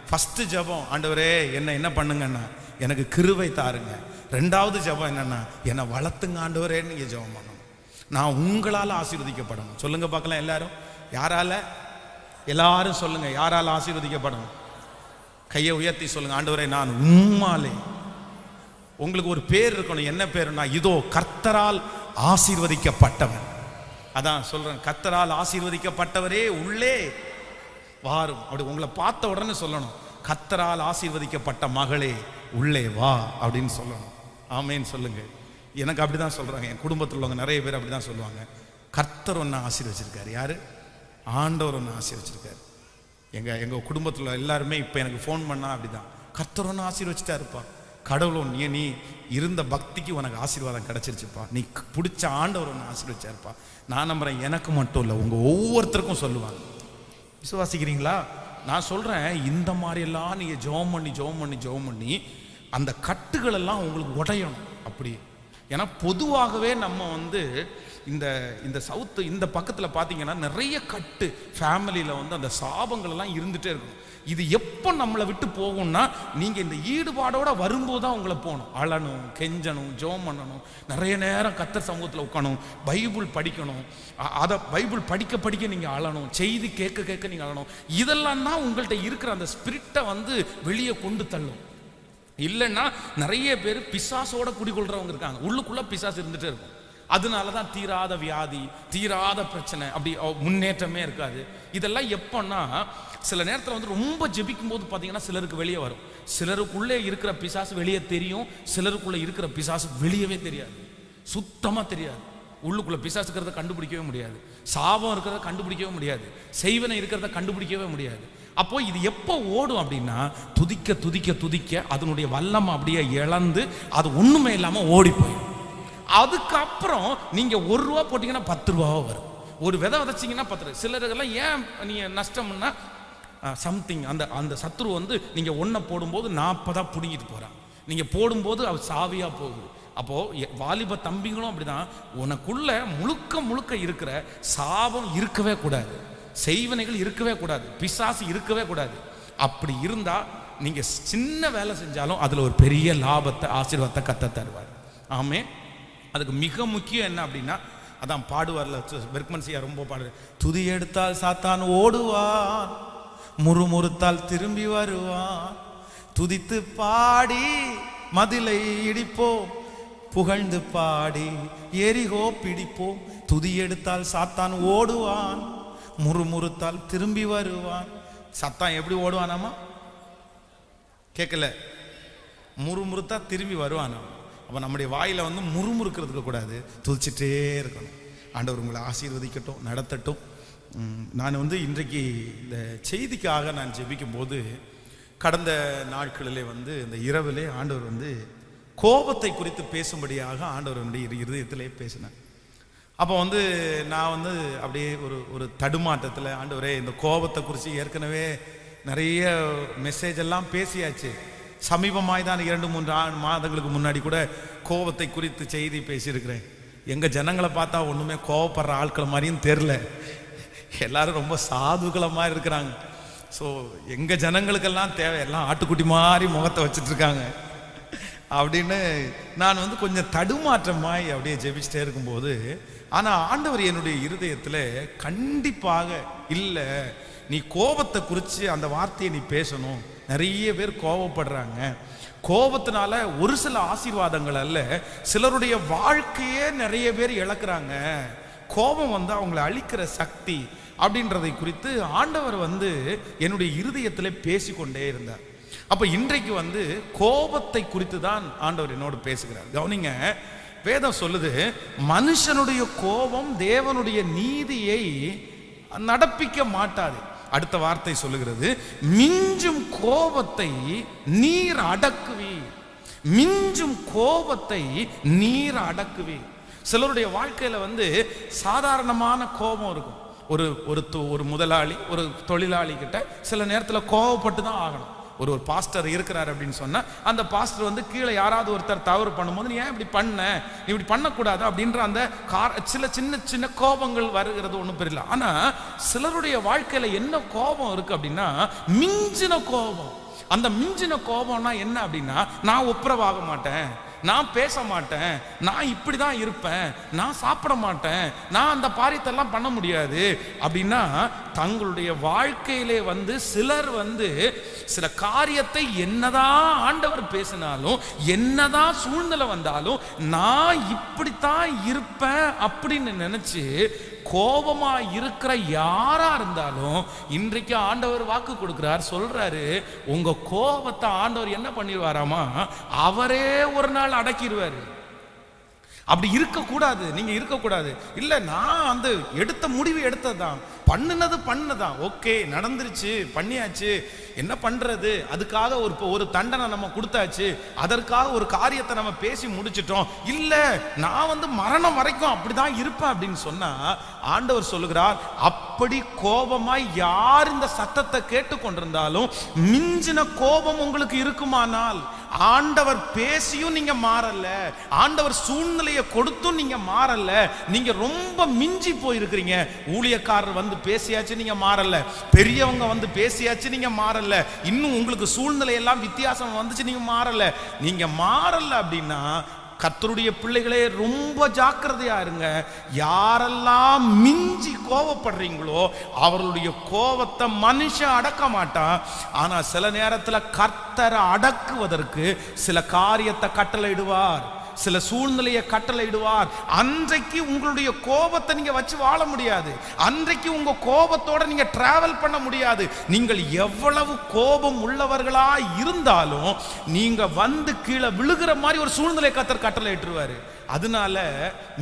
First ஜெபம், ஆண்டவரே என்ன பண்ணுங்கன்னா எனக்கு கிருபை தாருங்க. ரெண்டாவது ஜெபம் என்னன்னா, என்னை வளர்த்துங்க ஆண்டவரேன்னு நீங்கள் ஜெபம் பண்ணணும். நான் உங்களால் ஆசீர்வதிக்கப்படணும். சொல்லுங்க பார்க்கலாம் எல்லாரும். யாரால? எல்லாரும் சொல்லுங்க, யாரால் ஆசீர்வதிக்கப்படணும்? கையை உயர்த்தி சொல்லுங்க, ஆண்டவரே நான் உம்மாலே. உங்களுக்கு ஒரு பேர் இருக்கணும். என்ன பேருன்னா, இதோ கர்த்தரால் ஆசீர்வதிக்கப்பட்டவன். அதான் சொல்றேன், கர்த்தரால் ஆசீர்வதிக்கப்பட்டவரே உள்ளே வாரும். அப்படி உங்களை பார்த்த உடனே சொல்லணும், கர்த்தரால் ஆசீர்வதிக்கப்பட்ட மகளே உள்ளே வா அப்படின்னு சொல்லணும். ஆமேன்னு சொல்லுங்க. எனக்கு அப்படிதான் சொல்றாங்க. என் குடும்பத்தில் உள்ளவங்க நிறைய பேர் அப்படிதான் சொல்லுவாங்க. கர்த்தர் ஒன்று ஆசீர்வச்சிருக்காரு. யாரு? ஆண்டவர் ஒன்று ஆசீர்வச்சிருக்காரு. எங்க குடும்பத்தில் எல்லாருமே இப்போ எனக்கு ஃபோன் பண்ணா அப்படிதான், கர்த்தர் ஒன்று ஆசீர்வச்சிட்டாருப்பா, கடவுளும் நீ இருந்த பக்திக்கு உனக்கு ஆசீர்வாதம் கிடைச்சிருச்சுப்பா, நீ பிடிச்ச ஆண்டவர் ஒன்று ஆசீர்வச்சாருப்பா. நான் நம்புறேன், எனக்கு மட்டும் இல்லை, உங்க ஒவ்வொருத்தருக்கும் சொல்லுவாங்க. விசுவாசிக்கிறீங்களா? நான் சொல்றேன், இந்த மாதிரி எல்லாம் நீங்க ஜெபம் பண்ணி அந்த கட்டுகள் எல்லாம் உங்களுக்கு உடையணும். அப்படி ஏன்னா பொதுவாகவே நம்ம இந்த சவுத்து இந்த பக்கத்தில் பார்த்தீங்கன்னா நிறைய கட்டு ஃபேமிலியில் அந்த சாபங்கள் எல்லாம் இருந்துகிட்டே இருக்கும். இது எப்போ நம்மளை விட்டு போகும்னா, நீங்கள் இந்த ஈடுபாடோடு வரும்போது தான் உங்களை போகணும். அழணும், கெஞ்சணும், ஜெபம் பண்ணணும், நிறைய நேரம் கர்த்தர் சமூகத்தில் உட்காணும், பைபிள் படிக்கணும். அதை பைபிள் படிக்க நீங்கள் அழணும், செய்தி கேட்க நீங்கள் அழணும். இதெல்லாம் தான் உங்கள்கிட்ட இருக்கிற அந்த ஸ்பிரிட்டை வெளியே கொண்டு தள்ளும். இல்லைன்னா நிறைய பேர் பிசாசோட குடிகொள்றவங்க இருக்காங்க. உள்ளுக்குள்ள பிசாசு இருந்துகிட்டே இருக்கும். அதனால தான் தீராத வியாதி, தீராத பிரச்சனை, அப்படி முன்னேற்றமே இருக்காது. இதெல்லாம் எப்போன்னா, சில நேரத்தில் ரொம்ப ஜெபிக்கும் போது பார்த்தீங்கன்னா சிலருக்கு வெளியே வரும். சிலருக்குள்ளே இருக்கிற பிசாசு வெளியே தெரியும், சிலருக்குள்ளே இருக்கிற பிசாசு வெளியவே தெரியாது, சுத்தமாக தெரியாது. உள்ளுக்குள்ள பிசாசு இருக்கிறத கண்டுபிடிக்கவே முடியாது, சாபம் இருக்கிறத கண்டுபிடிக்கவே முடியாது, செய்வனை இருக்கிறத கண்டுபிடிக்கவே முடியாது. அப்போ இது எப்போ ஓடும் அப்படின்னா, துதிக்க அதனுடைய வல்லமை அப்படியே இழந்து அது ஒண்ணுமே இல்லாம ஓடி போயிடும். அதுக்கப்புறம் நீங்க 1 ரூபா போட்டீங்கன்னா 10 ரூபாவா வரும். ஒரு விதை விதைச்சிங்கன்னா 10 ரூபா. சிலருக்கெல்லாம் ஏன் நீங்க நஷ்டம்னா, சம்திங் அந்த சத்ரு நீங்க 1 போடும்போது 40 பிடிங்கிட்டு போறான். நீங்க போடும்போது அவ சாவியா போகுது. அப்போ வாலிப தம்பிங்களும் அப்படிதான், உனக்குள்ள முழுக்க இருக்கிற சாபம் இருக்கவே கூடாது, செய்வனைகள் இருக்கவே கூடாது, பிசாசு இருக்கவே கூடாது. அப்படி இருந்தா நீங்க சின்ன வேலை செஞ்சாலும் அதுல ஒரு பெரிய லாபத்தை, ஆசீர்வாதத்தை கத்த தருவார். ஆமே. அதுக்கு மிக முக்கியம் என்ன அப்படின்னா, அதான் பாடுவார்ல பெர்க்மன்சியா, ரொம்ப பாடு, துதி எடுத்தால் சாத்தான் ஓடுவான், முறுமுறுத்தால் திரும்பி வருவான், துதித்து பாடி மதிலை இடிப்போம், புகழ்ந்து பாடி எரிகோ பிடிப்போம். துதி எடுத்தால் சாத்தான் ஓடுவான், முறுமுறுத்தால் திரும்பி வருவான். சத்தான் எப்படி ஓடுவானாமா? கேட்கல. முறுமுறுத்தா திரும்பி வருவானாமா. அப்போ நம்முடைய வாயில முறுமுறுக்கிறதுக்கு கூடாது, துதிச்சிட்டே இருக்கணும். ஆண்டவர் உங்களை ஆசீர்வதிக்கட்டும், நடத்தட்டும். நான் இன்றைக்கு இந்த செய்திக்காக நான் ஜெபிக்கும் போது, கடந்த நாட்களிலே இந்த இரவிலே ஆண்டவர் கோபத்தை குறித்து பேசும்படியாக ஆண்டவருடைய இருதயத்திலே பேசினேன். அப்போ நான் அப்படியே ஒரு தடுமாற்றத்தில், ஆண்டவரே இந்த கோபத்தை குறித்து ஏற்கனவே நிறைய மெசேஜ் எல்லாம் பேசியாச்சு. சமீபமாய் தான் 2-3 மாதங்களுக்கு முன்னாடி கூட கோபத்தை குறித்து செய்தி பேசியிருக்கிறேன். எங்கள் ஜனங்களை பார்த்தா ஒன்றுமே கோபப்படுற ஆட்கள் மாதிரியும் தெரில, எல்லாரும் ரொம்ப சாதுக்களை மாதிரி இருக்கிறாங்க. ஸோ எங்கள் ஜனங்களுக்கெல்லாம் தேவை, எல்லாம் ஆட்டுக்குட்டி மாதிரி முகத்தை வச்சுட்டு இருக்காங்க அப்படின்னு நான் கொஞ்சம் தடுமாற்றமாய் அப்படியே ஜெபிச்சுட்டே இருக்கும்போது, ஆனால் ஆண்டவர் என்னுடைய இருதயத்தில் கண்டிப்பாக இல்லை, நீ கோபத்தை குறித்து அந்த வார்த்தையை நீ பேசணும். நிறைய பேர் கோபப்படுறாங்க, கோபத்தினால ஒரு சில ஆசீர்வாதங்கள் அல்ல, சிலருடைய வாழ்க்கையே நிறைய பேர் இழக்கிறாங்க. கோபம் அவங்களை அழிக்கிற சக்தி அப்படின்றதை குறித்து ஆண்டவர் என்னுடைய இருதயத்தில் பேசிக்கொண்டே இருந்தார். அப்ப இன்றைக்கு கோபத்தை குறித்து தான் ஆண்டவர் என்னோடு பேசுகிறார். கவனிங்க, வேதம் சொல்லுது, மனுஷனுடைய கோபம் தேவனுடைய நீதியை நடப்பிக்க மாட்டாது. அடுத்த வார்த்தை சொல்லுகிறது, மிஞ்சும் கோபத்தை நீர் அடக்குவி, மிஞ்சும் கோபத்தை நீர் அடக்குவி. சிலருடைய வாழ்க்கையில சாதாரணமான கோபம் இருக்கும். ஒரு முதலாளி ஒரு தொழிலாளி கிட்ட சில நேரத்தில் கோபப்பட்டு தான் ஆகணும். ஒரு பாஸ்டர் இருக்கிறார் அப்படின்னு சொன்னா அந்த பாஸ்டர் வந்து கீழே யாராவது ஒருத்தர் தவறு பண்ணும்போது நீ ஏன் இப்படி பண்ண, நீ இப்படி பண்ணக்கூடாது அப்படின்ற அந்த சில சின்ன சின்ன கோபங்கள் வருகிறது ஒன்றும் பெரியல. ஆனா சிலருடைய வாழ்க்கையில என்ன கோபம் இருக்கு அப்படின்னா மிஞ்சின கோபம். அந்த மிஞ்சின கோபம்னா என்ன அப்படின்னா நான் ஒப்புரவாக மாட்டேன், நான் பேச மாட்டேன், நான் இப்படிதான் இருப்பேன், நான் சாப்பிட மாட்டேன், நான் அந்த பாரியத்தெல்லாம் பண்ண முடியாது அப்படின்னா தங்களுடைய வாழ்க்கையிலே வந்து சிலர் வந்து சில காரியத்தை என்னதான் ஆண்டவர் பேசினாலும் என்னதான் சூழ்நிலை வந்தாலும் நான் இப்படித்தான் இருப்பேன் அப்படின்னு நினைச்சு கோபமா இருக்கிற யாரா இருந்தாலும் இன்றைக்கு ஆண்டவர் வாக்கு கொடுக்கிறார், சொல்றாரு உங்க கோபத்தை ஆண்டவர் என்ன பண்ணிடுவாராமா, அவரே ஒரு நாள் அடக்கிடுவாரு. அப்படி இருக்கக்கூடாது, நீங்க இருக்கக்கூடாது. இல்ல நான் அந்த எடுத்த முடிவு எடுத்ததுதான், பண்ணுனதான், ஓகே நடந்துருச்சு, பண்ணியாச்சு, என்ன பண்றது, அதுக்காக ஒரு தண்டனை நம்ம கொடுத்தாச்சு, அதற்காக ஒரு காரியத்தை நம்ம பேசி முடிச்சிட்டோம். இல்ல நான் வந்து மரணம் வரைக்கும் அப்படிதான் இருப்பேன் அப்படின்னு சொன்னா ஆண்டவர் சொல்லுகிறார், அப்படி கோபமாய் யார் இந்த சத்தத்தை கேட்டுக்கொண்டிருந்தாலும் மிஞ்சின கோபம் உங்களுக்கு இருக்குமானால் ஆண்டவர் பேசியும் நீங்க மாறல, ஆண்டவர் சூழ்நிலையை கொடுத்தும் நீங்க மாறல, நீங்க ரொம்ப மிஞ்சி போயிருக்கிறீங்க. ஊழியக்காரர் வந்து பேசியாச்சு நீங்க மாறல, பெரியவங்க வந்து பேசியாச்சு நீங்க மாறல, இன்னும் உங்களுக்கு சூழ்நிலை எல்லாம் வித்தியாசம் வந்துச்சு நீங்க மாறல. நீங்க மாறல அப்படின்னா கர்த்தருடைய பிள்ளைகளே ரொம்ப ஜாக்கிரதையா இருங்க. யாரெல்லாம் மிஞ்சி கோபப்படுறீங்களோ அவர்களுடைய கோபத்தை மனுஷன் அடக்க மாட்டான். ஆனா சில நேரத்துல கர்த்தரை அடக்குவதற்கு சில காரியத்தை கட்டளையிடுவார், சில சூழ்நிலையை கட்டளையிடுவார். அன்றைக்கு உங்களுடைய கோபத்தை நீங்க வச்சு வாழ முடியாது, அன்றைக்கு உங்க கோபத்தோட நீங்க டிராவல் பண்ண முடியாது. நீங்கள் எவ்வளவு கோபம் உள்ளவர்களா இருந்தாலும் நீங்க வந்து கீழே விழுகிற மாதிரி ஒரு சூழ்நிலை கர்த்தர் கட்டளையிட்டுருவாரு. அதனால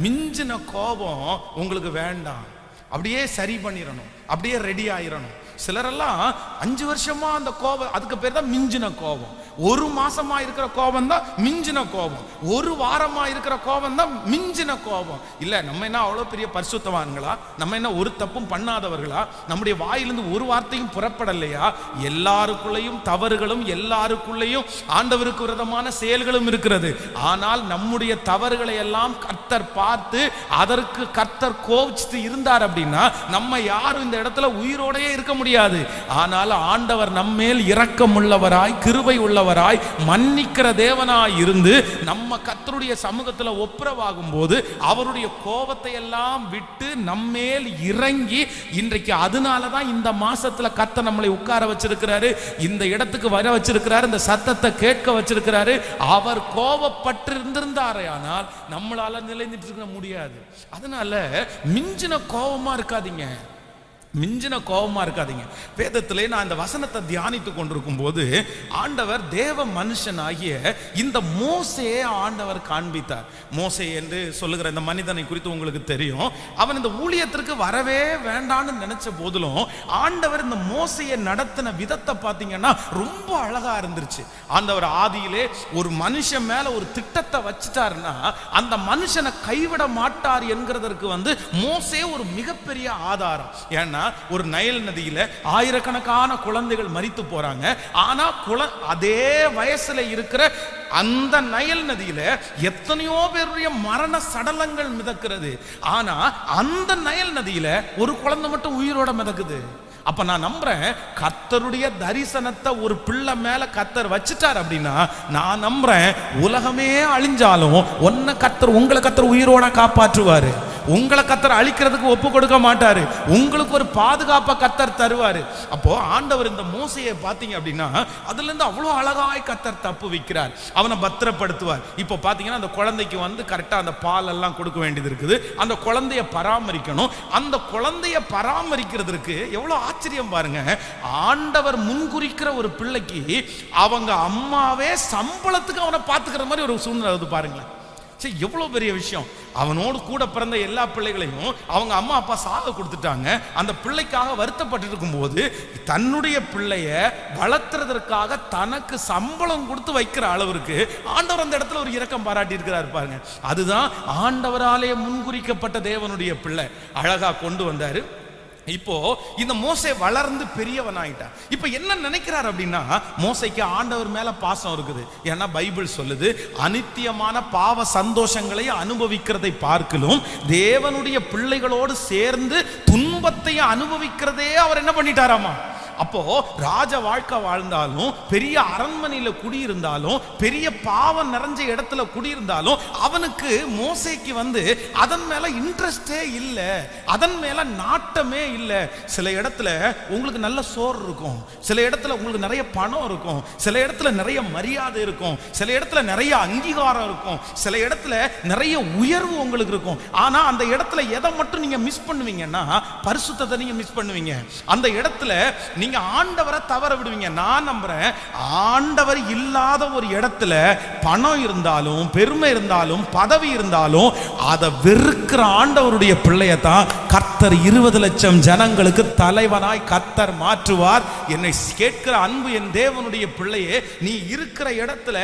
மிஞ்சின கோபம் உங்களுக்கு வேண்டாம், அப்படியே சரி பண்ணிடணும், அப்படியே ரெடி ஆயிரணும். சிலரெல்லாம் 5 வருஷமா அந்த கோபம், அதுக்கு பேர் தான் மிஞ்சின கோபம். 1 மாசமா இருக்கிற கோபம் தான் மிஞ்சின கோபம், 1 வாரமா இருக்கிற கோபம் தான் மிஞ்சின கோபம். இல்ல நம்ம என்ன அவ்வளவு பெரிய பரிசுத்தவான்களா, நம்ம என்ன ஒரு தப்பும் பண்ணாதவர்களா, நம்முடைய வாயிலிருந்து ஒரு வார்த்தையும் புறப்படலையா? எல்லாருக்குள்ளேயும் தவறுகளும் எல்லாருக்குள்ளேயும் ஆண்டவருக்கு விரோதமான செயல்களும் இருக்கிறது. ஆனால் நம்முடைய தவறுகளை எல்லாம் கர்த்தர் பார்த்து அதற்கு கர்த்தர் கோபிச்சுட்டு இருந்தார் அப்படின்னா நம்ம யாரும் இந்த இடத்துல உயிரோடையே இருக்க முடியாது. ஆனால் ஆண்டவர் நம்மேல் இரக்கம் உள்ளவராய், கிருபை உள்ளவராய், மன்னிக்கிற தேவனாய் இருந்து நம்ம கர்த்தருடைய சமூகத்துல ஒப்புரவாகும் போது அவருடைய கோபத்தை எல்லாம் விட்டு நம்மேல் இறங்கி இன்றைக்கு அதனாலதான் இந்த மாசத்துல கர்த்தர் நம்மளை உட்கார வச்சிருக்கிறாரு, இந்த இடத்துக்கு வர வச்சிருக்கிறாரு, இந்த சத்தத்தை கேட்க வச்சிருக்கிறாரு. அவர் கோபப்பட்டு இருந்திருந்தாரே ஆனால் நம்மளால நிலைநிட்டு இருக்க முடியாது. அதனால மிஞ்சின கோபமா இருக்காதீங்க, மிஞ்சின கோபமா இருக்காதீங்க. வேதத்திலே நான் இந்த வசனத்தை தியானித்து கொண்டிருக்கும் போது ஆண்டவர் தேவ மனுஷனாகிய இந்த மோசேயை ஆண்டவர் காண்பித்தார். மோசே என்று சொல்லுகிற இந்த மனிதனை குறித்து உங்களுக்கு தெரியும். அவன் இந்த ஊழியத்திற்கு வரவே வேண்டான்னு நினைச்ச போதிலும் ஆண்டவர் இந்த மோசையை நடத்தின விதத்தை பார்த்தீங்கன்னா ரொம்ப அழகா இருந்துருச்சு. ஆண்டவர் ஆதியிலே ஒரு மனுஷன் மேல ஒரு திட்டத்தை வச்சுட்டாருன்னா அந்த மனுஷனை கைவிட மாட்டார் என்கிறதற்கு வந்து மோசே ஒரு மிகப்பெரிய ஆதாரம். ஏன்னா ஒரு நைல் நதியில ஆயிரக்கணக்கான குழந்தைகள் மரித்து போறாங்க. ஆனா அதே வயசுல இருக்கிற அந்த நைல் நதியில எத்தனையோ பேருடைய மரண சடலங்கள் மிதக்கிறது. ஆனா அந்த நைல் நதியில ஒரு குழந்தை மட்டும் உயிரோட மிதக்குது. அப்ப நான் நம்புறேன் கர்த்தருடைய தரிசனத்தை ஒரு பிள்ளை மேல கர்த்தர் வச்சுட்டார் அப்படின்னா நான் நம்புறேன் உலகமே அழிஞ்சாலும் உங்களை கர்த்தர் உயிரோட காப்பாற்றுவாரு. உங்களை கர்த்தர் அழிக்கிறதுக்கு ஒப்பு கொடுக்க மாட்டாரு, உங்களுக்கு ஒரு பாதுகாப்பை கர்த்தர் தருவாரு. அப்போ ஆண்டவர் இந்த மோசையை பார்த்தீங்க அப்படின்னா அதுல இருந்து அவ்வளோ அழகாய் கர்த்தர் தப்பு வைக்கிறார், அவனை பத்திரப்படுத்துவார். இப்போ பார்த்தீங்கன்னா அந்த குழந்தைக்கு வந்து கரெக்டாக அந்த பால் எல்லாம் கொடுக்க வேண்டியது இருக்குது, அந்த குழந்தைய பராமரிக்கணும். அந்த குழந்தைய பராமரிக்கிறதுக்கு எவ்வளோ ஆச்சரியம் பாருங்க. ஆண்டவர் முன்குறிக்கிற ஒரு பிள்ளைக்கு அவங்க அம்மாவே சம்பளத்துக்கு அவனை பார்த்துக்கிற மாதிரி ஒரு சூழ்நிலை வந்து பாருங்களேன். சரி, எவ்வளவு பெரிய விஷயம். அவனோடு கூட பிறந்த எல்லா பிள்ளைகளையும் அவங்க அம்மா அப்பா சாக கொடுத்துட்டாங்க. அந்த பிள்ளைக்காக வருத்தப்பட்டு இருக்கும் போது தன்னுடைய பிள்ளைய வளர்த்துறதற்காக தனக்கு சம்பளம் கொடுத்து வைக்கிற அளவிற்கு ஆண்டவர் அந்த இடத்துல ஒரு இரக்கம் பாராட்டி இருக்கிறார் பாருங்க. அதுதான் ஆண்டவராலே முன்குறிக்கப்பட்ட தேவனுடைய பிள்ளை. அழகா கொண்டு வந்தாரு. இப்போ இந்த மோசே வளர்ந்து பெரியவன் ஆயிட்டான். இப்ப என்ன நினைக்கிறார் அப்படின்னா, மோசைக்கு ஆண்டவர் மேல பாசம் இருக்குது. ஏன்னா பைபிள் சொல்லுது, அநித்தியமான பாவ சந்தோஷங்களை அனுபவிக்கிறதை பார்க்கலும் தேவனுடைய பிள்ளைகளோடு சேர்ந்து துன்பத்தை அனுபவிக்கிறதே அவர் என்ன பண்ணிட்டாராமா. அப்போ ராஜ வாழ்க்கை வாழ்ந்தாலும், பெரிய அரண்மனையில குடியிருந்தாலும், பெரிய பாவம் நிறைஞ்ச இடத்துல குடியிருந்தாலும், அவனுக்கு மோசேக்கு அதன் மேல இன்ட்ரெஸ்டே இல்லை, அதன் மேல நாட்டமே இல்லை. சில இடத்துல உங்களுக்கு நல்ல சோறு இருக்கும், சில இடத்துல உங்களுக்கு நிறைய பணம் இருக்கும், சில இடத்துல நிறைய மரியாதை இருக்கும், சில இடத்துல நிறைய அங்கீகாரம் இருக்கும், சில இடத்துல நிறைய உயர்வு உங்களுக்கு இருக்கும். ஆனா அந்த இடத்துல எதை மட்டும் நீங்க மிஸ் பண்ணுவீங்கன்னா, பரிசுத்தத்தை நீங்க மிஸ் பண்ணுவீங்க. அந்த இடத்துல நீங்க ஆண்டவரை தவற விடுவீங்க. நான் நம்புறேன், ஆண்டவர் இல்லாத ஒரு இடத்துல பணம் இருந்தாலும், பெருமை இருந்தாலும், பதவி இருந்தாலும், அதை வெறுக்கிற ஆண்டவருடைய பிள்ளையை தான் கர்த்தர் 20 லட்சம் ஜனங்களுக்கு தலைவனாய் கர்த்தர் மாற்றுவார். என்னை கேட்கிற அன்பு என் தேவனுடைய பிள்ளையே, நீ இருக்கிற இடத்துல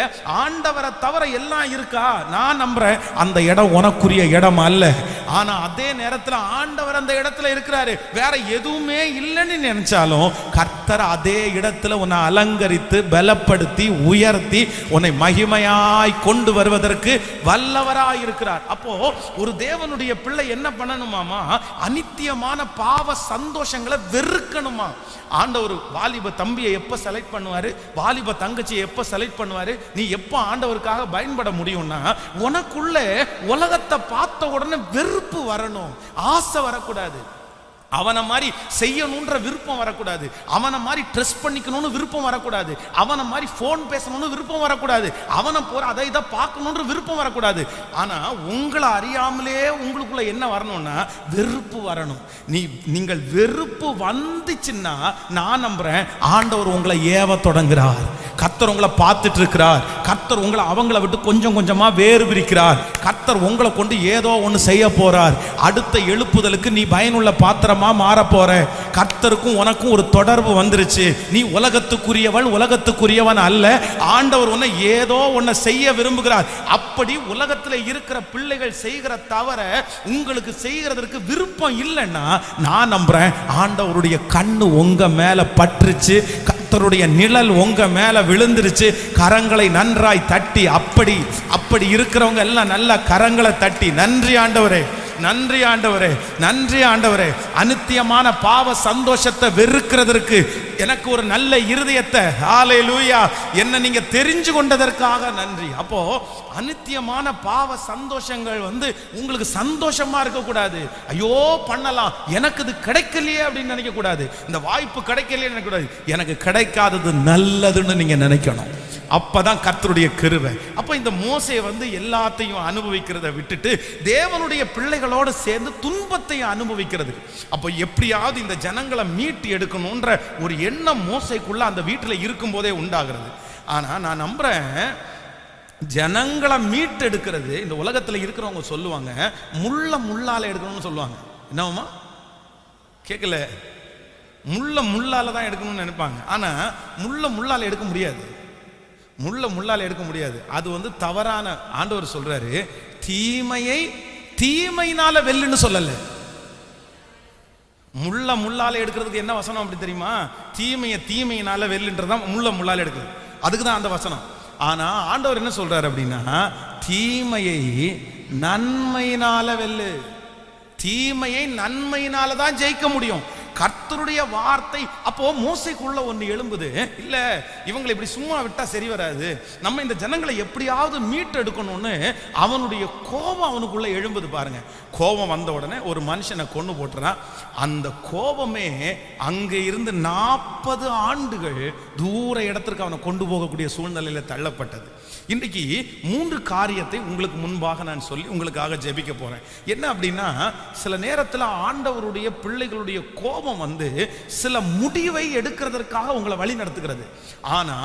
ஆண்டவரை தவிர எல்லாம் இருக்கா? நான் நம்புறேன் அந்த இடம் உனக்குரிய இடம் அல்ல. ஆனா அதே நேரத்தில் ஆண்டவர் அந்த இடத்துல இருக்கிறாரு. வேற எதுவுமே இல்லைன்னு நினைச்சாலும் கர்த்தர் அதே இடத்துல உன்னை அலங்கரித்து பலப்படுத்தி உயர்த்தி உன்னை மகிமையாய் கொண்டு வருவதற்கு வல்லவராய் இருக்கிறார். அப்போ ஒரு தேவனுடைய பிள்ளை என்ன பண்ணணுமாமா? அநித்தியமான பாவ சந்தோஷங்களை வெறுக்கணுமா? ஆண்டவர் வாலிப தம்பியை எப்ப செலக்ட் பண்ணுவாரு, வாலிப தங்கச்சியை எப்ப செலக்ட் பண்ணுவாரு? நீ எப்ப ஆண்டவருக்காக பயன்பட முடியும்னா, உனக்குள்ள உலகத்தை பார்த்த உடனே வெறுப்பு வரணும், ஆசை வரக்கூடாது. அவனை மாதிரி செய்யணுன்ற விருப்பம் வரக்கூடாது, அவனை மாதிரி ட்ரெஸ் பண்ணிக்கணும்னு விருப்பம் வரக்கூடாது, அவனை மாதிரி ஃபோன் பேசணும்னு விருப்பம் வரக்கூடாது, அவனை போற அதை இதை பார்க்கணுன்ற விருப்பம் வரக்கூடாது. ஆனா உங்களை அறியாமலே உங்களுக்குள்ள என்ன வரணும்னா வெறுப்பு வரணும். நீங்கள் வெறுப்பு வந்துச்சுன்னா நான் நம்புறேன் ஆண்டவர் உங்களை ஏவ தொடங்குறார். கர்த்தர் உங்களை பார்த்துட்டு இருக்கிறார். கர்த்தர் உங்களை அவங்கள விட்டு கொஞ்சம் கொஞ்சமா வேறு பிரிக்கிறார். கர்த்தர் உங்களை கொண்டு ஏதோ ஒன்று செய்ய போறார். அடுத்த எழுப்புதலுக்கு நீ பயனுள்ள பாத்திரமா மாற போற. கர்த்தருக்கும் உனக்கும் ஒரு தொடர்பு வந்துருச்சு. நீ உலகத்துக்குரியவள், உலகத்துக்குரியவன் அல்ல. ஆண்டவர் உன்னை ஏதோ ஒன்ன செய்ய விரும்புகிறார். அப்படி உலகத்துல இருக்கிற பிள்ளைகள் செய்கிற தவற உங்களுக்கு செய்கிறதற்கு விருப்பம் இல்லைன்னா நான் நம்புறேன் ஆண்டவருடைய கண்ணு உங்க மேல பற்றுச்சு, கர்த்தருடைய நிழல் உங்க மேல விழுந்துருச்சு. கரங்களை நன்றாய் தட்டி, அப்படி இருக்கிறவங்க எல்லாம் நல்ல கரங்களை தட்டி, நன்றி ஆண்டவரே, நன்றி ஆண்டவரே, நன்றி ஆண்டவரே. அநித்தியமான பாவ சந்தோஷத்தை வெறுக்கிறதற்கு எனக்கு ஒரு நல்ல இருதயத்தை, ஹல்லேலூயா, என்ன நீங்க தெரிஞ்சு கொண்டதற்காக நன்றி. அப்போ அநித்தியமான பாவ சந்தோஷங்கள் உங்களுக்கு சந்தோஷமா இருக்கக்கூடாது. ஐயோ பண்ணலாம், எனக்கு இது கிடைக்கலையே அப்படின்னு நினைக்க கூடாது. இந்த வாய்ப்பு கிடைக்கலையே நினைக்க கூடாது. எனக்கு கிடைக்காதது நல்லதுன்னு நீங்க நினைக்கணும். அப்பதான் கர்த்தருடைய கிருபை. அப்ப இந்த மோசே எல்லாத்தையும் அனுபவிக்கிறத விட்டுட்டு தேவனுடைய பிள்ளைகளோடு சேர்ந்து துன்பத்தை அனுபவிக்கிறது. அப்ப எப்படியாவது இந்த ஜனங்களை மீட்டு எடுக்கணும்ன்ற ஒரு எண்ணம் மோசைக்குள்ள அந்த வீட்டில் இருக்கும் போதே உண்டாகிறது. ஆனா நான் நம்புறேன், ஜனங்களை மீட்டு எடுக்கிறது இந்த உலகத்துல இருக்கிறவங்க சொல்லுவாங்க, முள்ளால எடுக்கணும்னு சொல்லுவாங்க. என்னவா கேட்கல? முள்ளால தான் எடுக்கணும்னு நினைப்பாங்க. ஆனா முள்ளால எடுக்க முடியாது, முள்ளால எடுக்க முடியாது. அது தவறான. ஆண்டவர் சொல்றாரு, தீமையை தீமையினால வெல்லுன்னு சொல்லல. முள்ளால எடுக்கிறதுக்கு என்ன வசனம் அப்படி தெரியுமா? தீமையினால வெல்லுன்றதான் முள்ளால எடுக்கிறது. அதுக்கு தான் அந்த வசனம். ஆனா ஆண்டவர் என்ன சொல்றாரு அப்படின்னா, தீமையை நன்மையினால வெல்லு. தீமையை நன்மையினால தான் ஜெயிக்க முடியும். கர்த்தருடைய வார்த்தை. அப்போ மோசைக்குள்ள ஒன்று எழும்புது, இல்ல இவங்களை இப்படி சும்மா விட்டா சரி வராது, நம்ம இந்த ஜனங்களை எப்படியாவது மீட்டெடுக்கணும்னு அவனுடைய கோபம் அவனுக்குள்ள எழும்புது. பாருங்க, கோபம் வந்த உடனே ஒரு மனுஷனை கொண்டு போட்டுறான். அந்த கோபமே அங்க இருந்து 40 ஆண்டுகள் தூர இடத்திற்கு அவனை கொண்டு போகக்கூடிய சூழ்நிலையில தள்ளப்பட்டது. இன்றைக்கு 3 காரியத்தை உங்களுக்கு முன்பாக நான் சொல்லி உங்களுக்காக ஜெபிக்க போறேன். என்ன அப்படின்னா, சில நேரத்தில் ஆண்டவருடைய பிள்ளைகளுடைய கோபம் சில முடிவை எடுக்கிறதற்காக உங்களை வழி நடத்துகிறது. ஆனா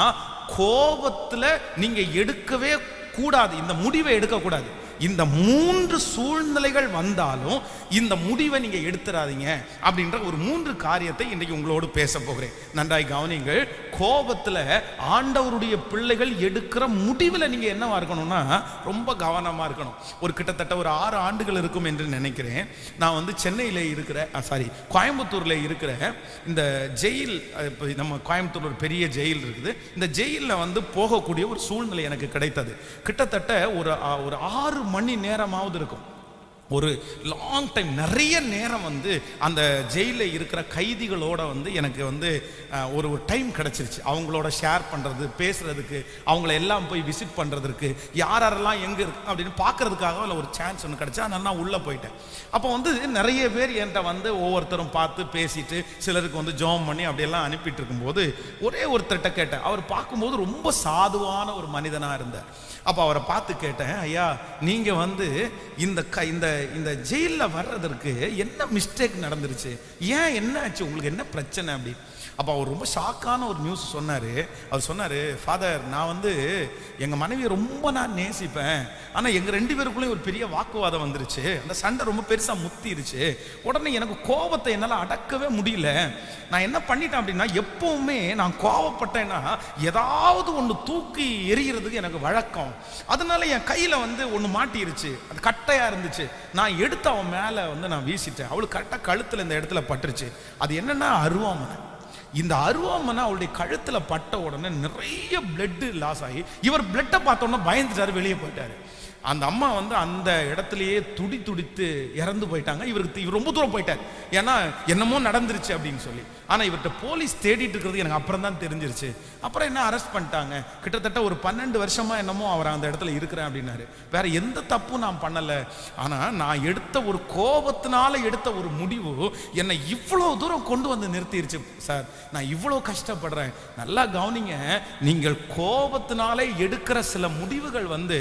கோபத்துல நீங்க எடுக்கவே கூடாது, இந்த முடிவை எடுக்க கூடாது. இந்த 3 சூழ்நிலைகள் வந்தாலும் இந்த முடிவை நீங்க எடுத்துறாதீங்க அப்படின்ற ஒரு 3 காரியத்தை இன்றைக்கு உங்களோடு பேச போகிறேன். நன்றாய் கவனிங்கள். கோபத்துல ஆண்டவருடைய பிள்ளைகள் எடுக்கிற முடிவில் நீங்க என்னவா இருக்கணும்னா ரொம்ப கவனமா இருக்கணும். ஒரு கிட்டத்தட்ட ஒரு 6 ஆண்டுகள் இருக்கும் என்று நினைக்கிறேன். நான் வந்து சென்னையில இருக்கிற கோயம்புத்தூர்ல இருக்கிற இந்த ஜெயில், நம்ம கோயம்புத்தூர்ல ஒரு பெரிய ஜெயில் இருக்குது. இந்த ஜெயிலில் வந்து போகக்கூடிய ஒரு சூழ்நிலை எனக்கு கிடைத்தது. கிட்டத்தட்ட ஒரு 6 மணி நேரமாவது இருக்கும். ஒரு லாங் டைம், நிறைய நேரம் வந்து அந்த ஜெயிலில் இருக்கிற கைதிகளோட வந்து எனக்கு வந்து ஒரு டைம் கிடச்சிருச்சு. அவங்களோட ஷேர் பண்ணுறது, பேசுகிறதுக்கு, அவங்கள எல்லாம் போய் விசிட் பண்ணுறதுக்கு, யாரெல்லாம் எங்கே இருக்கு அப்படின்னு பார்க்கறதுக்காக இல்லை ஒரு சான்ஸ் ஒன்று கிடச்சி. அதனால் நான் உள்ளே போயிட்டேன். அப்போ வந்து நிறைய பேர் என்கிட்ட வந்து ஒவ்வொருத்தரும் பார்த்து பேசிட்டு சிலருக்கு வந்து ஜோம் பண்ணி அப்படியெல்லாம் அனுப்பிட்டு இருக்கும்போது ஒரே ஒருத்தர்கிட்ட கேட்டேன். அவர் பார்க்கும்போது ரொம்ப சாதுவான ஒரு மனிதனாக இருந்தார். அப்போ அவரை பார்த்து கேட்டேன், ஐயா நீங்கள் வந்து இந்த ஜெயிலில் வர்றதற்கு என்ன மிஸ்டேக் நடந்துருச்சு, ஏன் என்ன ஆச்சு, உங்களுக்கு என்ன பிரச்சனை அப்படி. அப்போ அவர் ரொம்ப ஷாக்கான ஒரு நியூஸ் சொன்னார். அவர் சொன்னார், ஃபாதர் நான் வந்து எங்கள் மனைவியை ரொம்ப நான் நேசிப்பேன், ஆனால் எங்கள் 2 பேருக்குள்ளேயும் ஒரு பெரிய வாக்குவாதம் வந்துருச்சு, அந்த சண்டை ரொம்ப பெருசாக முத்திருச்சு, உடனே எனக்கு கோபத்தை என்னால் அடக்கவே முடியல. நான் என்ன பண்ணிட்டேன் அப்படின்னா, எப்பவுமே நான் கோபப்பட்டேன்னா ஏதாவது ஒன்று தூக்கி எறிகிறதுக்கு எனக்கு வழக்கம். அதனால என் கையில் வந்து ஒன்று மாட்டிருச்சு, அது கட்டையாக இருந்துச்சு, நான் எடுத்து அவன் மேலே வந்து நான் வீசிட்டேன். அவளுக்கு கரெக்டாக கழுத்தில் இந்த இடத்துல பட்டுருச்சு. அது என்னன்னா அருவாமனை. இந்த அருவாமனை அவளுடைய கழுத்துல பட்ட உடனே நிறைய பிளட் லாஸ் ஆகி இவர் பிளட்டை பார்த்தோன்னா பயந்துட்டாரு, வெளியே போயிட்டாரு. அந்த அம்மா வந்து அந்த இடத்துலயே துடித்து இறந்து போயிட்டாங்க. இவர் ரொம்ப தூரம் போயிட்டார், ஏன்னா என்னமோ நடந்துருச்சு அப்படின்னு சொல்லி. ஆனா இவர்கிட்ட போலீஸ் தேடிட்டு இருக்கிறது எனக்கு அப்புறம் தான் தெரிஞ்சிருச்சு. அப்புறம் என்ன அரெஸ்ட் பண்ணிட்டாங்க. கிட்டத்தட்ட ஒரு 12 வருஷமா என்னமோ அவர் அந்த இடத்துல இருக்கிறேன் அப்படின்னாரு. வேற எந்த தப்பும் நான் பண்ணல, ஆனா நான் எடுத்த ஒரு கோபத்தினால எடுத்த ஒரு முடிவு என்னை இவ்வளவு தூரம் கொண்டு வந்து நிறுத்திருச்சு சார். நான் இவ்வளவு கஷ்டப்படுறேன். நல்லா கவனிங்க, நீங்கள் கோபத்தினாலே எடுக்கிற சில முடிவுகள் வந்து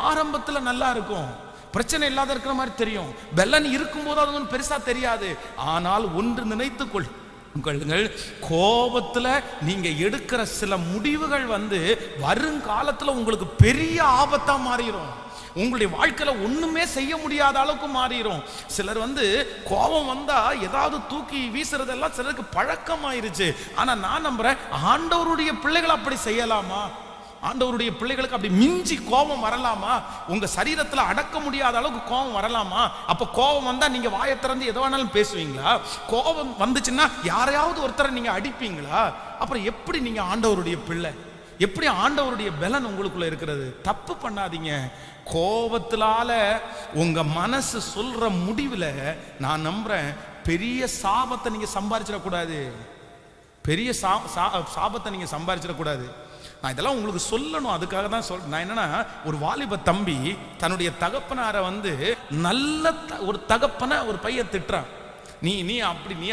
ஆரம்பத்தில் நல்லா இருக்கும், பிரச்சனை இல்லாத இருக்கிற மாதிரி தெரியும், பெலன் இருக்கும்போது அது ஒன்றும் பெருசா தெரியாது. ஆனால் ஒன்று நினைத்துக் கொள்ளுங்கள், கோபத்துல நீங்க எடுக்கிற சில முடிவுகள் வந்து வருங்காலத்துல உங்களுக்கு பெரிய ஆபத்தா மாறிடும். உங்களுடைய வாழ்க்கையில ஒண்ணுமே செய்ய முடியாத அளவுக்கு மாறிடும். சிலர் வந்து கோபம் வந்தா ஏதாவது தூக்கி வீசுறதெல்லாம் சிலருக்கு பழக்கமாயிருச்சு. ஆனா நான் நம்புறேன், ஆண்டவருடைய பிள்ளைகள் அப்படி செய்யலாமா? ஆண்டவருடைய பிள்ளைகளுக்கு அப்படி மிஞ்சி கோபம் வரலாமா? உங்க சரீரத்துல அடக்க முடியாத அளவுக்கு கோபம் வரலாமா? அப்ப கோபம் வந்தா நீங்க வாயை திறந்து எது வேணாலும் பேசுவீங்களா? கோபம் வந்துச்சுன்னா யாரையாவது ஒருத்தரை நீங்க அடிப்பீங்களா? அப்புறம் எப்படி நீங்க ஆண்டவருடைய பிள்ளை? எப்படி ஆண்டவருடைய பலன் உங்களுக்குள்ள இருக்கிறது? தப்பு பண்ணாதீங்க. கோபத்தினால உங்க மனசு சொல்ற முடிவுல நான் நம்புறேன் பெரிய சாபத்தை நீங்க சம்பாதிச்சிடக்கூடாது. பெரிய சாபத்தை நீங்க சம்பாதிச்சிடக்கூடாது. நான் இதெல்லாம் உங்களுக்கு சொல்லணும், அதுக்காக தான் சொல்றேன். நான் என்னன்னா, ஒரு வாலிப தம்பி தன்னுடைய தகப்பனாரை வந்து நல்ல ஒரு தகப்பனை ஒரு பையன் திட்டுறான். நீ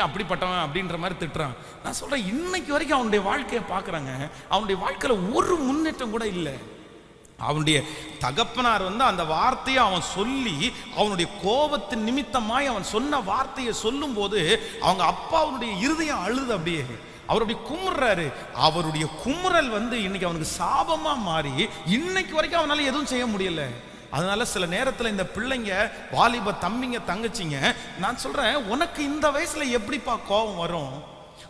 அப்படிப்பட்டவன் அப்படின்ற மாதிரி திட்டுறான். நான் சொல்றேன், இன்னைக்கு வரைக்கும் அவனுடைய வாழ்க்கையை பார்க்குறாங்க, அவனுடைய வாழ்க்கையில ஒரு முன்னேற்றம் கூட இல்லை. அவனுடைய தகப்பனார் வந்து அந்த வார்த்தையை அவன் சொல்லி, அவனுடைய கோபத்தின் நிமித்தமாய் அவன் சொன்ன வார்த்தையை சொல்லும் போது அவங்க அப்பாவுடைய இருதயம் அழுது அப்படியே அவருடைய குமுறாரு. அவருடைய குமுறல் வந்து இன்னைக்கு அவனுக்கு சாபமா மாறி இன்னைக்கு வரைக்கும் அவனால எதுவும் செய்ய முடியல. அதனால சில நேரத்தில் இந்த பிள்ளைங்க, வாலிப தம்பிங்க, தங்கச்சிங்க, நான் சொல்றேன், உனக்கு இந்த வயசுல எப்படிப்பா கோபம் வரும்?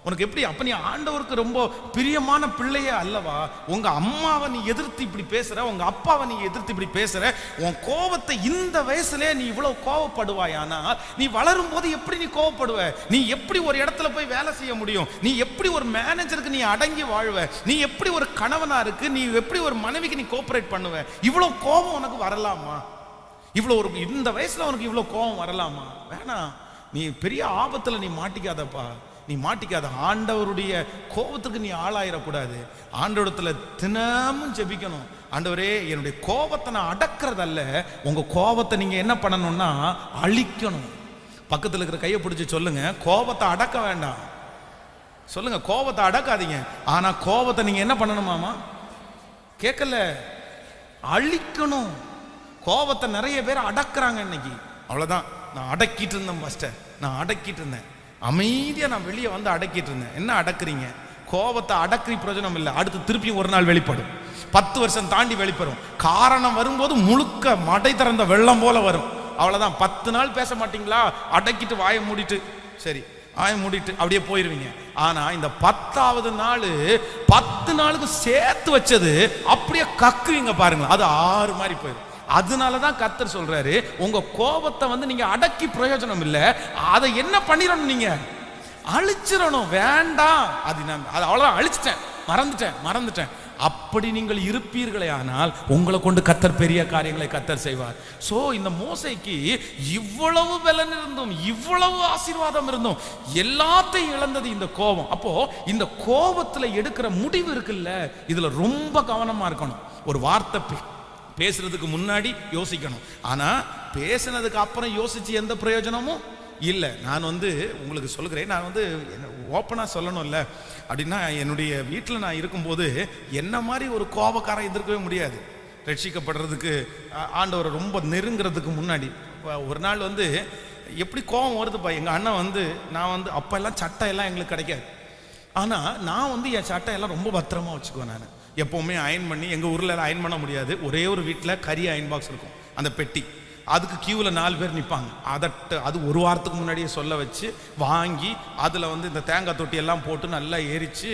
உனக்கு எப்படி? அப்ப நீ ஆண்டவருக்கு ரொம்ப பிரியமான பிள்ளையே அல்லவா? உங்க அம்மாவை நீ எதிர்த்து இப்படி பேசுற, உங்க அப்பாவை நீ எதிர்த்து இப்படி பேசுற, உன் கோபத்தை இந்த வயசுல நீ இவ்வளவு கோபப்படுவாயானா நீ வளரும் போது எப்படி நீ கோபப்படுவ? நீ எப்படி ஒரு இடத்துல போய் வேலை செய்ய முடியும்? நீ எப்படி ஒரு மேனேஜருக்கு நீ அடங்கி வாழ்வ? நீ எப்படி ஒரு கணவனா இருக்கு, நீ எப்படி ஒரு மனைவிக்கு நீ கோஆபரேட் பண்ணுவ? இவ்வளவு கோபம் உனக்கு வரலாமா? இவ்வளவு இந்த வயசுல உனக்கு இவ்வளவு கோபம் வரலாமா? வேணாம், நீ பெரிய ஆபத்துல நீ மாட்டிக்காதப்பா, நீ மாட்டிக்காத. ஆண்டவருடைய கோபத்துக்கு நீ ஆளாயிடக்கூடாது. ஆண்டவரத்துல தினமும் ஜெபிக்கணும். ஆண்டவரே, என்னுடைய கோபத்தை நான் அடக்கிறதல்ல, உங்க கோபத்தை நீங்க என்ன பண்ணணும்னா அழிக்கணும். பக்கத்தில் இருக்கிற கையை பிடிச்சி சொல்லுங்க, கோபத்தை அடக்க வேண்டாம். சொல்லுங்க, கோபத்தை அடக்காதீங்க. ஆனா கோபத்தை நீங்க என்ன பண்ணணுமாமா? கேட்கல, அழிக்கணும். கோபத்தை நிறைய பேர் அடக்குறாங்க இன்னைக்கு. அவ்வளவுதான், நான் அடக்கிட்டு இருந்தேன் பாஸ்டர், நான் அடக்கிட்டு இருந்தேன், அமைதியா நான் வெளியே வந்து அடக்கிட்டு இருந்தேன். என்ன அடக்குறீங்க? கோபத்தை அடக்கி பிரயோஜனம் இல்லை, அடுத்து திருப்பியும் ஒரு நாள் வெளிப்படும். 10 வருஷம் தாண்டி வெளிப்படும். காரணம் வரும்போது முழுக்க மடை திறந்த வெள்ளம் போல வரும். அவ்வளவுதான். 10 நாள் பேச மாட்டீங்களா, அடக்கிட்டு வாயை மூடிட்டு சரி வாயை மூடிட்டு அப்படியே போயிருவீங்க. ஆனா இந்த 10வது நாள் 10 நாளுக்கு சேர்த்து வச்சது அப்படியே கக்குவீங்க பாருங்களேன், அது 6 மாதிரி போயிடும். அதனாலதான் கர்த்தர் சொல்றாரு, உங்க கோபத்தை நீங்க அடக்கி பிரயோஜனம் இல்லை, அதை என்ன பண்ணிடணும், நீங்க அழிச்சிடணும். வேண்டாம், அது அவ்வளவுதான், அழிச்சிட்டேன், மறந்துட்டேன். அப்படி நீங்கள் இருப்பீர்களே ஆனால் உங்களை கொண்டு கர்த்தர் பெரிய காரியங்களை கர்த்தர் செய்வார். சோ இந்த மோசேக்கு இவ்வளவு பலன் இருந்தும் இவ்வளவு ஆசீர்வாதம் இருந்தும் எல்லாத்தையும் இழந்தது இந்த கோபம். அப்போ இந்த கோபத்துல எடுக்கிற முடிவு இருக்குல்ல, இதுல ரொம்ப கவனமா இருக்கணும். ஒரு வார்த்தை பேசுறதுக்கு முன்னாடி யோசிக்கணும். ஆனா பேசினதுக்கு அப்புறம் யோசிச்சு எந்த பிரயோஜனமும் இல்லை. நான் உங்களுக்கு சொல்லுகிறேன், நான் ஓப்பனாக சொல்லணும்ல அப்படின்னா, என்னுடைய வீட்டில் நான் இருக்கும்போது என்ன மாதிரி ஒரு கோபக்காரன் எதிர்க்கவே முடியாது. ரட்சிக்கப்படுறதுக்கு ஆண்டவரை ரொம்ப நெருங்கிறதுக்கு முன்னாடி ஒரு நாள் எப்படி கோபம் வருதுப்பா. எங்கள் அண்ணன் நான் அப்போ எல்லாம் சட்டை எல்லாம் எங்களுக்கு கிடைக்காது. ஆனால் நான் என் சட்டை எல்லாம் ரொம்ப பத்திரமா வச்சுக்குவேன். நான் எப்போவுமே அயன் பண்ணி, எங்கள் ஊரில் அயன் பண்ண முடியாது, ஒரே ஒரு வீட்டில் கரிய அயன் பாக்ஸ் இருக்கும், அந்த பெட்டி. அதுக்கு கியூவில் 4 பேர் நிற்பாங்க. அது ஒரு வாரத்துக்கு முன்னாடியே சொல்ல வச்சு வாங்கி அதில் இந்த தேங்காய் தொட்டி எல்லாம் போட்டு நல்லா எரித்து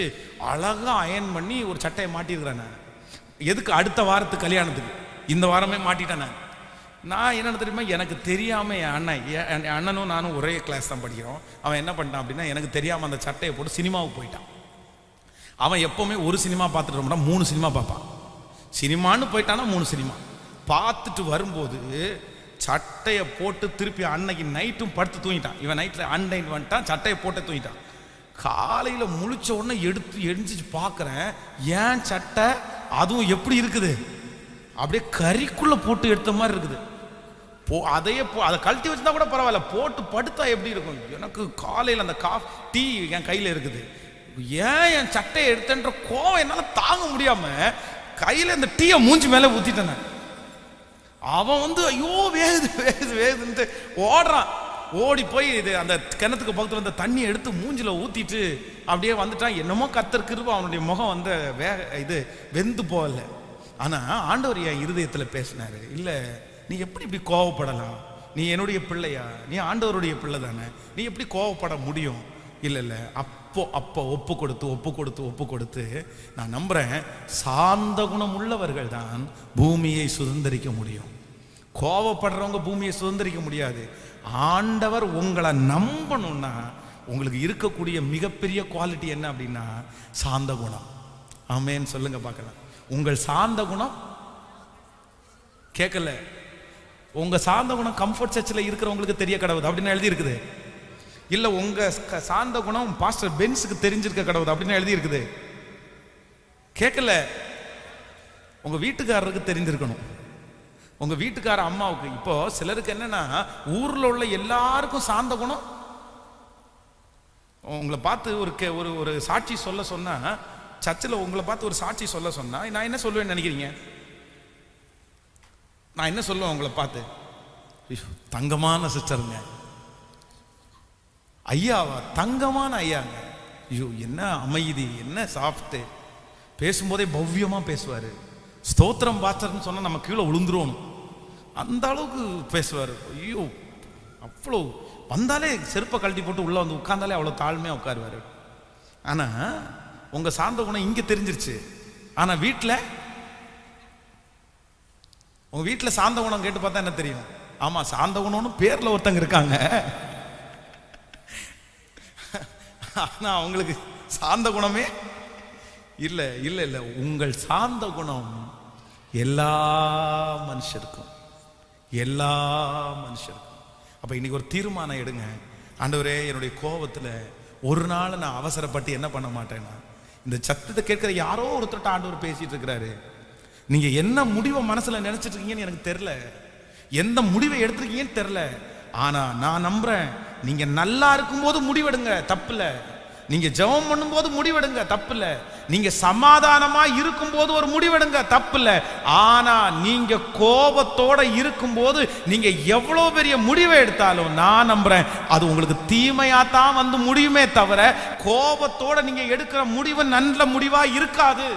அழகாக அயன் பண்ணி ஒரு சட்டையை மாட்டியிருக்கிறேன். நான் எதுக்கு, அடுத்த வாரத்துக்கு கல்யாணத்துக்கு. இந்த வாரமே மாட்டிட்டேன். நான் என்னென்னு தெரியுமா, எனக்கு தெரியாமல் என் அண்ணனும் நானும் ஒரே கிளாஸ் தான் படிக்கிறோம். அவன் என்ன பண்ணிட்டான் அப்படின்னா, எனக்கு தெரியாமல் அந்த சட்டையை போட்டு சினிமாவுக்கு போயிட்டான். அவன் எப்போவுமே ஒரு சினிமா பார்த்துட்டு இருந்தான், 3 சினிமா பார்ப்பான். சினிமான்னு போயிட்டானா 3 சினிமா பார்த்துட்டு வரும்போது சட்டையை போட்டு திருப்பி அன்னைக்கு நைட்டும் படுத்து தூங்கிட்டான். இவன் நைட்டில் அன்னைட் வந்துட்டான், சட்டையை போட்டு தூங்கிட்டான். காலையில் முழிச்ச உடனே எரிஞ்சிச்சு பார்க்குறேன், ஏன் சட்டை அதுவும் எப்படி இருக்குது, அப்படியே கறிக்குள்ளே போட்டு எடுத்த மாதிரி இருக்குது. அதை கழட்டி வச்சுருந்தா கூட பரவாயில்ல, போட்டு படுத்தா எப்படி இருக்கும். எனக்கு காலையில் அந்த டீ என் கையில் இருக்குது, ஏன் என் சட்டையை எடுத்தேன்ற கோவம் என்னால் தாங்க முடியாமல் கையில் இந்த டீயை மூஞ்சி மேலே ஊற்றிட்டேன். அவன் ஐயோ வேகுதுன்ட்டு ஓடுறான். ஓடி போய் அந்த கிணத்துக்கு பக்கத்தில் அந்த தண்ணியை எடுத்து மூஞ்சில ஊற்றிட்டு அப்படியே வந்துட்டான். என்னமோ கர்த்தர் கிருபை, அவனுடைய முகம் வெந்து போகல. ஆனால் ஆண்டவர் என் இருதயத்தில் பேசினாரு, இல்லை நீ எப்படி இப்படி கோவப்படலாம், நீ என்னுடைய பிள்ளையா, நீ ஆண்டவருடைய பிள்ளை தானே, நீ எப்படி கோவப்பட முடியும். இல்லை அப்போ ஒப்பு கொடுத்து நான் நம்புறேன், சாந்த குணம் உள்ளவர்கள் தான் பூமியை சுதந்திரிக்க முடியும். கோவப்படுறவங்க பூமியை சுதந்திரிக்க முடியாது. ஆண்டவர் உங்களை நம்பணும்னா உங்களுக்கு இருக்கக்கூடிய மிகப்பெரிய குவாலிட்டி என்ன அப்படின்னா சாந்த குணம். ஆமேன்னு சொல்லுங்க பார்க்கலாம். உங்கள் சாந்த குணம் கேட்கல, உங்க சாந்த குணம் கம்ஃபர்ட் சர்ச்சில் இருக்கிறவங்களுக்கு தெரிய கடவுது அப்படின்னு எழுதி இருக்குது. இல்ல உங்க சாந்த குணம் பாஸ்டர் பென்ஸுக்கு தெரிஞ்சிருக்க கடவுது அப்படின்னு எழுதி இருக்குது. கேட்கல, உங்க வீட்டுக்காரருக்கு தெரிஞ்சிருக்கணும், உங்க வீட்டுக்கார அம்மாவுக்கு. இப்போ சிலருக்கு என்னன்னா, ஊர்ல உள்ள எல்லாருக்கும் சாந்த குணம். உங்களை பார்த்து ஒரு சாட்சி சொல்ல சொன்னா, சர்ச்சில் உங்களை பார்த்து ஒரு சாட்சி சொல்ல சொன்னா நான் என்ன சொல்லுவேன்னு நினைக்கிறீங்க? நான் என்ன சொல்லுவேன் உங்களை பார்த்து? தங்கமான சிஸ்டருங்க, ஐயாவா, தங்கமான ஐயாங்க, ஐயோ என்ன அமைதி, என்ன சாஃப்ட், பேசும்போதே பவ்யமா பேசுவாரு. ஸ்தோத்திரம் பாஸ்டர்னு சொன்னா நம்ம கீழே விழுந்துருவோம், அந்த அளவுக்கு பேசுவார். ஐயோ அவ்வளோ, வந்தாலே செருப்பை கழட்டி போட்டு உள்ள உட்கார்ந்தாலே அவ்வளோ தாழ்மையாக உட்காருவார். ஆனால் உங்கள் சாந்த குணம் இங்கே தெரிஞ்சிருச்சு. ஆனால் உங்கள் வீட்டில் சாந்த குணம் கேட்டு பார்த்தா என்ன தெரியும்? ஆமாம், சாந்த குணம்னு பேரில் ஒருத்தங்க இருக்காங்க, ஆனால் அவங்களுக்கு சாந்த குணமே இல்லை. உங்கள் சாந்த குணம் எல்லா மனுஷருக்கும். அப்ப இன்னைக்கு ஒரு தீர்மானம் எடுங்க. ஆண்டவரே, என்னுடைய கோபத்துல ஒரு நாள் நான் அவசரப்பட்டு என்ன பண்ண மாட்டேன்னா, இந்த சத்தத்தை கேட்கிற யாரோ ஒருத்தர் ஆண்டவர் பேசிட்டு இருக்கிறாரு. நீங்க என்ன முடிவை மனசுல நினைச்சிட்டு இருக்கீங்கன்னு எனக்கு தெரியல, எந்த முடிவை எடுத்திருக்கீங்கன்னு தெரியல. ஆனா நான் நம்புறேன், நீங்க நல்லா இருக்கும்போது முடிவெடுங்க, தப்புல. நீங்க ஜெபம் பண்ணும்போது முடிவெடுங்க, தப்புல. நீங்க சமாதானமா இருக்கும்போது ஒரு முடிவெடுங்க, தப்புல. ஆனா நீங்க கோபத்தோட இருக்கும்போது நீங்க எவ்வளவு பெரிய முடிவை எடுத்தாலும் நான் நம்புறேன் அது உங்களுக்கு தீமையாத்தான் முடியுமே தவிர, கோபத்தோட நீங்க எடுக்கிற முடிவு நல்ல முடிவா இருக்காது.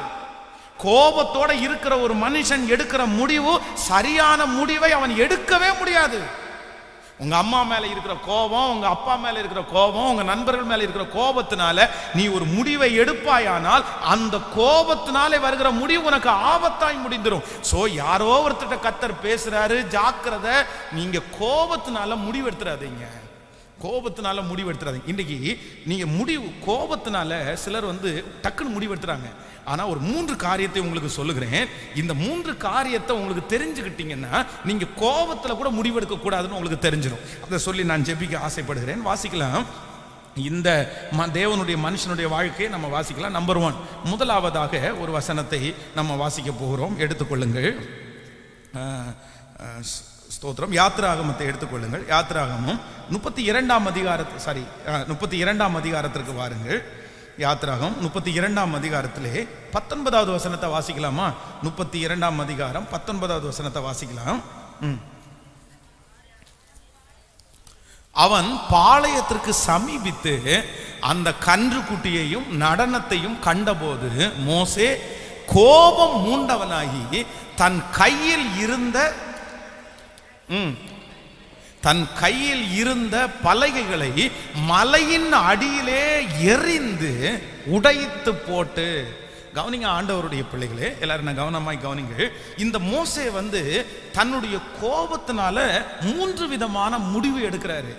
கோபத்தோட இருக்கிற ஒரு மனுஷன் எடுக்கிற முடிவு சரியான முடிவை அவன் எடுக்கவே முடியாது. உங்க அம்மா மேல இருக்கிற கோபம், உங்க அப்பா மேல இருக்கிற கோபம், உங்க நண்பர்கள் மேல இருக்கிற கோபத்தினால நீ ஒரு முடிவை எடுப்பாயானால் அந்த கோபத்தினாலே வருகிற முடிவு உனக்கு ஆபத்தாய் முடிந்துடும். சோ யாரோ ஒருத்தட்ட கர்த்தர் பேசுறாரு, ஜாக்கிரதை, நீங்க கோபத்தினால முடிவு எடுத்துறாதீங்க. கோபத்தினால முடிவு எடுத்துறாதீங்க. இன்னைக்கு நீங்க முடிவு கோபத்தினால சிலர் டக்குன்னு முடிவு எடுத்துறாங்க. ஆனா ஒரு 3 காரியத்தை உங்களுக்கு சொல்லுகிறேன். இந்த 3 காரியத்தை உங்களுக்கு தெரிஞ்சுக்கிட்டீங்கன்னா நீங்க கோபத்துல கூட முடிவெடுக்க கூடாதுன்னு உங்களுக்கு தெரிஞ்சிடும். அதை சொல்லி நான் ஜெபிக்க ஆசைப்படுகிறேன். வாசிக்கலாம். இந்த தேவனுடைய மனுஷனுடைய வாழ்க்கையை நம்ம வாசிக்கலாம். நம்பர் 1, முதலாவதாக ஒரு வசனத்தை நம்ம வாசிக்க போகிறோம். எடுத்துக்கொள்ளுங்கள். ஸ்தோத்திரம். யாத்திராகமத்தை எடுத்துக்கொள்ளுங்கள். யாத்திராகமம் 32ஆம் அதிகாரத்திற்கு வாருங்கள். யாத்திராகம் 32ஆம் அதிகாரத்திலே 19வது வசனத்தை வாசிக்கலாமா? 32ஆம் அதிகாரம் 19வது வசனத்தை வாசிக்கலாம். அவன் பாளையத்திற்கு சமீபித்து அந்த கன்றுக்குட்டியையும் நடனத்தையும் கண்டபோது மோசே கோபம் மூண்டவனாகி தன் கையில் இருந்த பலகைகளை மலையின் அடியிலே எறிந்து உடைத்து போட்டு. கவனிங்க ஆண்டவருடைய பிள்ளைகளே, எல்லாரும் நான் கவனமாய் கவனிங்க. இந்த மோசே தன்னுடைய கோபத்தினால 3 விதமான முடிவு எடுக்கிறாரு.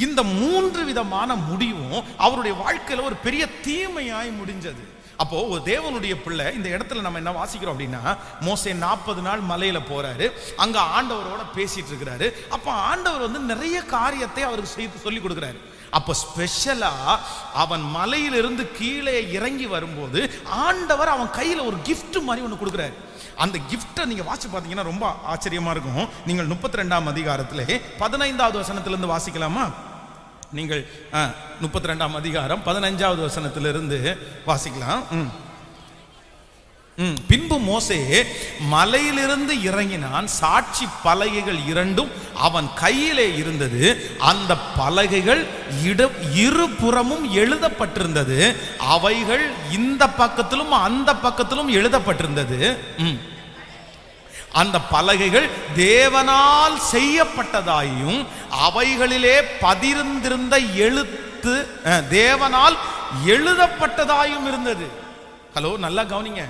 இந்த 3 விதமான முடிவும் அவருடைய வாழ்க்கையில ஒரு பெரிய தீமையாய் முடிஞ்சது. அப்போ ஒரு தேவனுடைய பிள்ளை இந்த இடத்துல நம்ம என்ன வாசிக்கிறோம் அப்படின்னா, மோசே 40 நாள் மலையில போறாரு. அங்க ஆண்டவரோட பேசிட்டு இருக்கிறாரு. அப்ப ஆண்டவர் நிறைய காரியத்தை அவருக்கு சொல்லி கொடுக்கிறாரு. அப்ப ஸ்பெஷலா அவன் மலையிலிருந்து கீழே இறங்கி வரும்போது ஆண்டவர் அவன் கையில ஒரு கிஃப்ட் மாதிரி ஒன்று கொடுக்கிறாரு. அந்த கிஃப்டை நீங்க வாசி பார்த்தீங்கன்னா ரொம்ப ஆச்சரியமா இருக்கும். நீங்கள் 32ஆம் அதிகாரத்திலே 15வது வசனத்திலிருந்து வாசிக்கலாமா? நீங்கள் 32ஆம் அதிகாரம் 15வது வசனத்திலிருந்து வாசிக்கலாம். பின்பு மோசே மலையிலிருந்து இறங்கினான். சாட்சி பலகைகள் 2 அவன் கையிலே இருந்தது. அந்த பலகைகள் இருபுறமும் எழுதப்பட்டிருந்தது. அவைகள் இந்த பக்கத்திலும் அந்த பக்கத்திலும் எழுதப்பட்டிருந்தது. அந்த பலகைகள் தேவனால் செய்யப்பட்டதாயும் அவைகளிலே பதிர்ந்திருந்த எழுத்து தேவனால் எழுதப்பட்டதாயும் இருந்தது. ஹலோ, நல்லா கவனிங்க.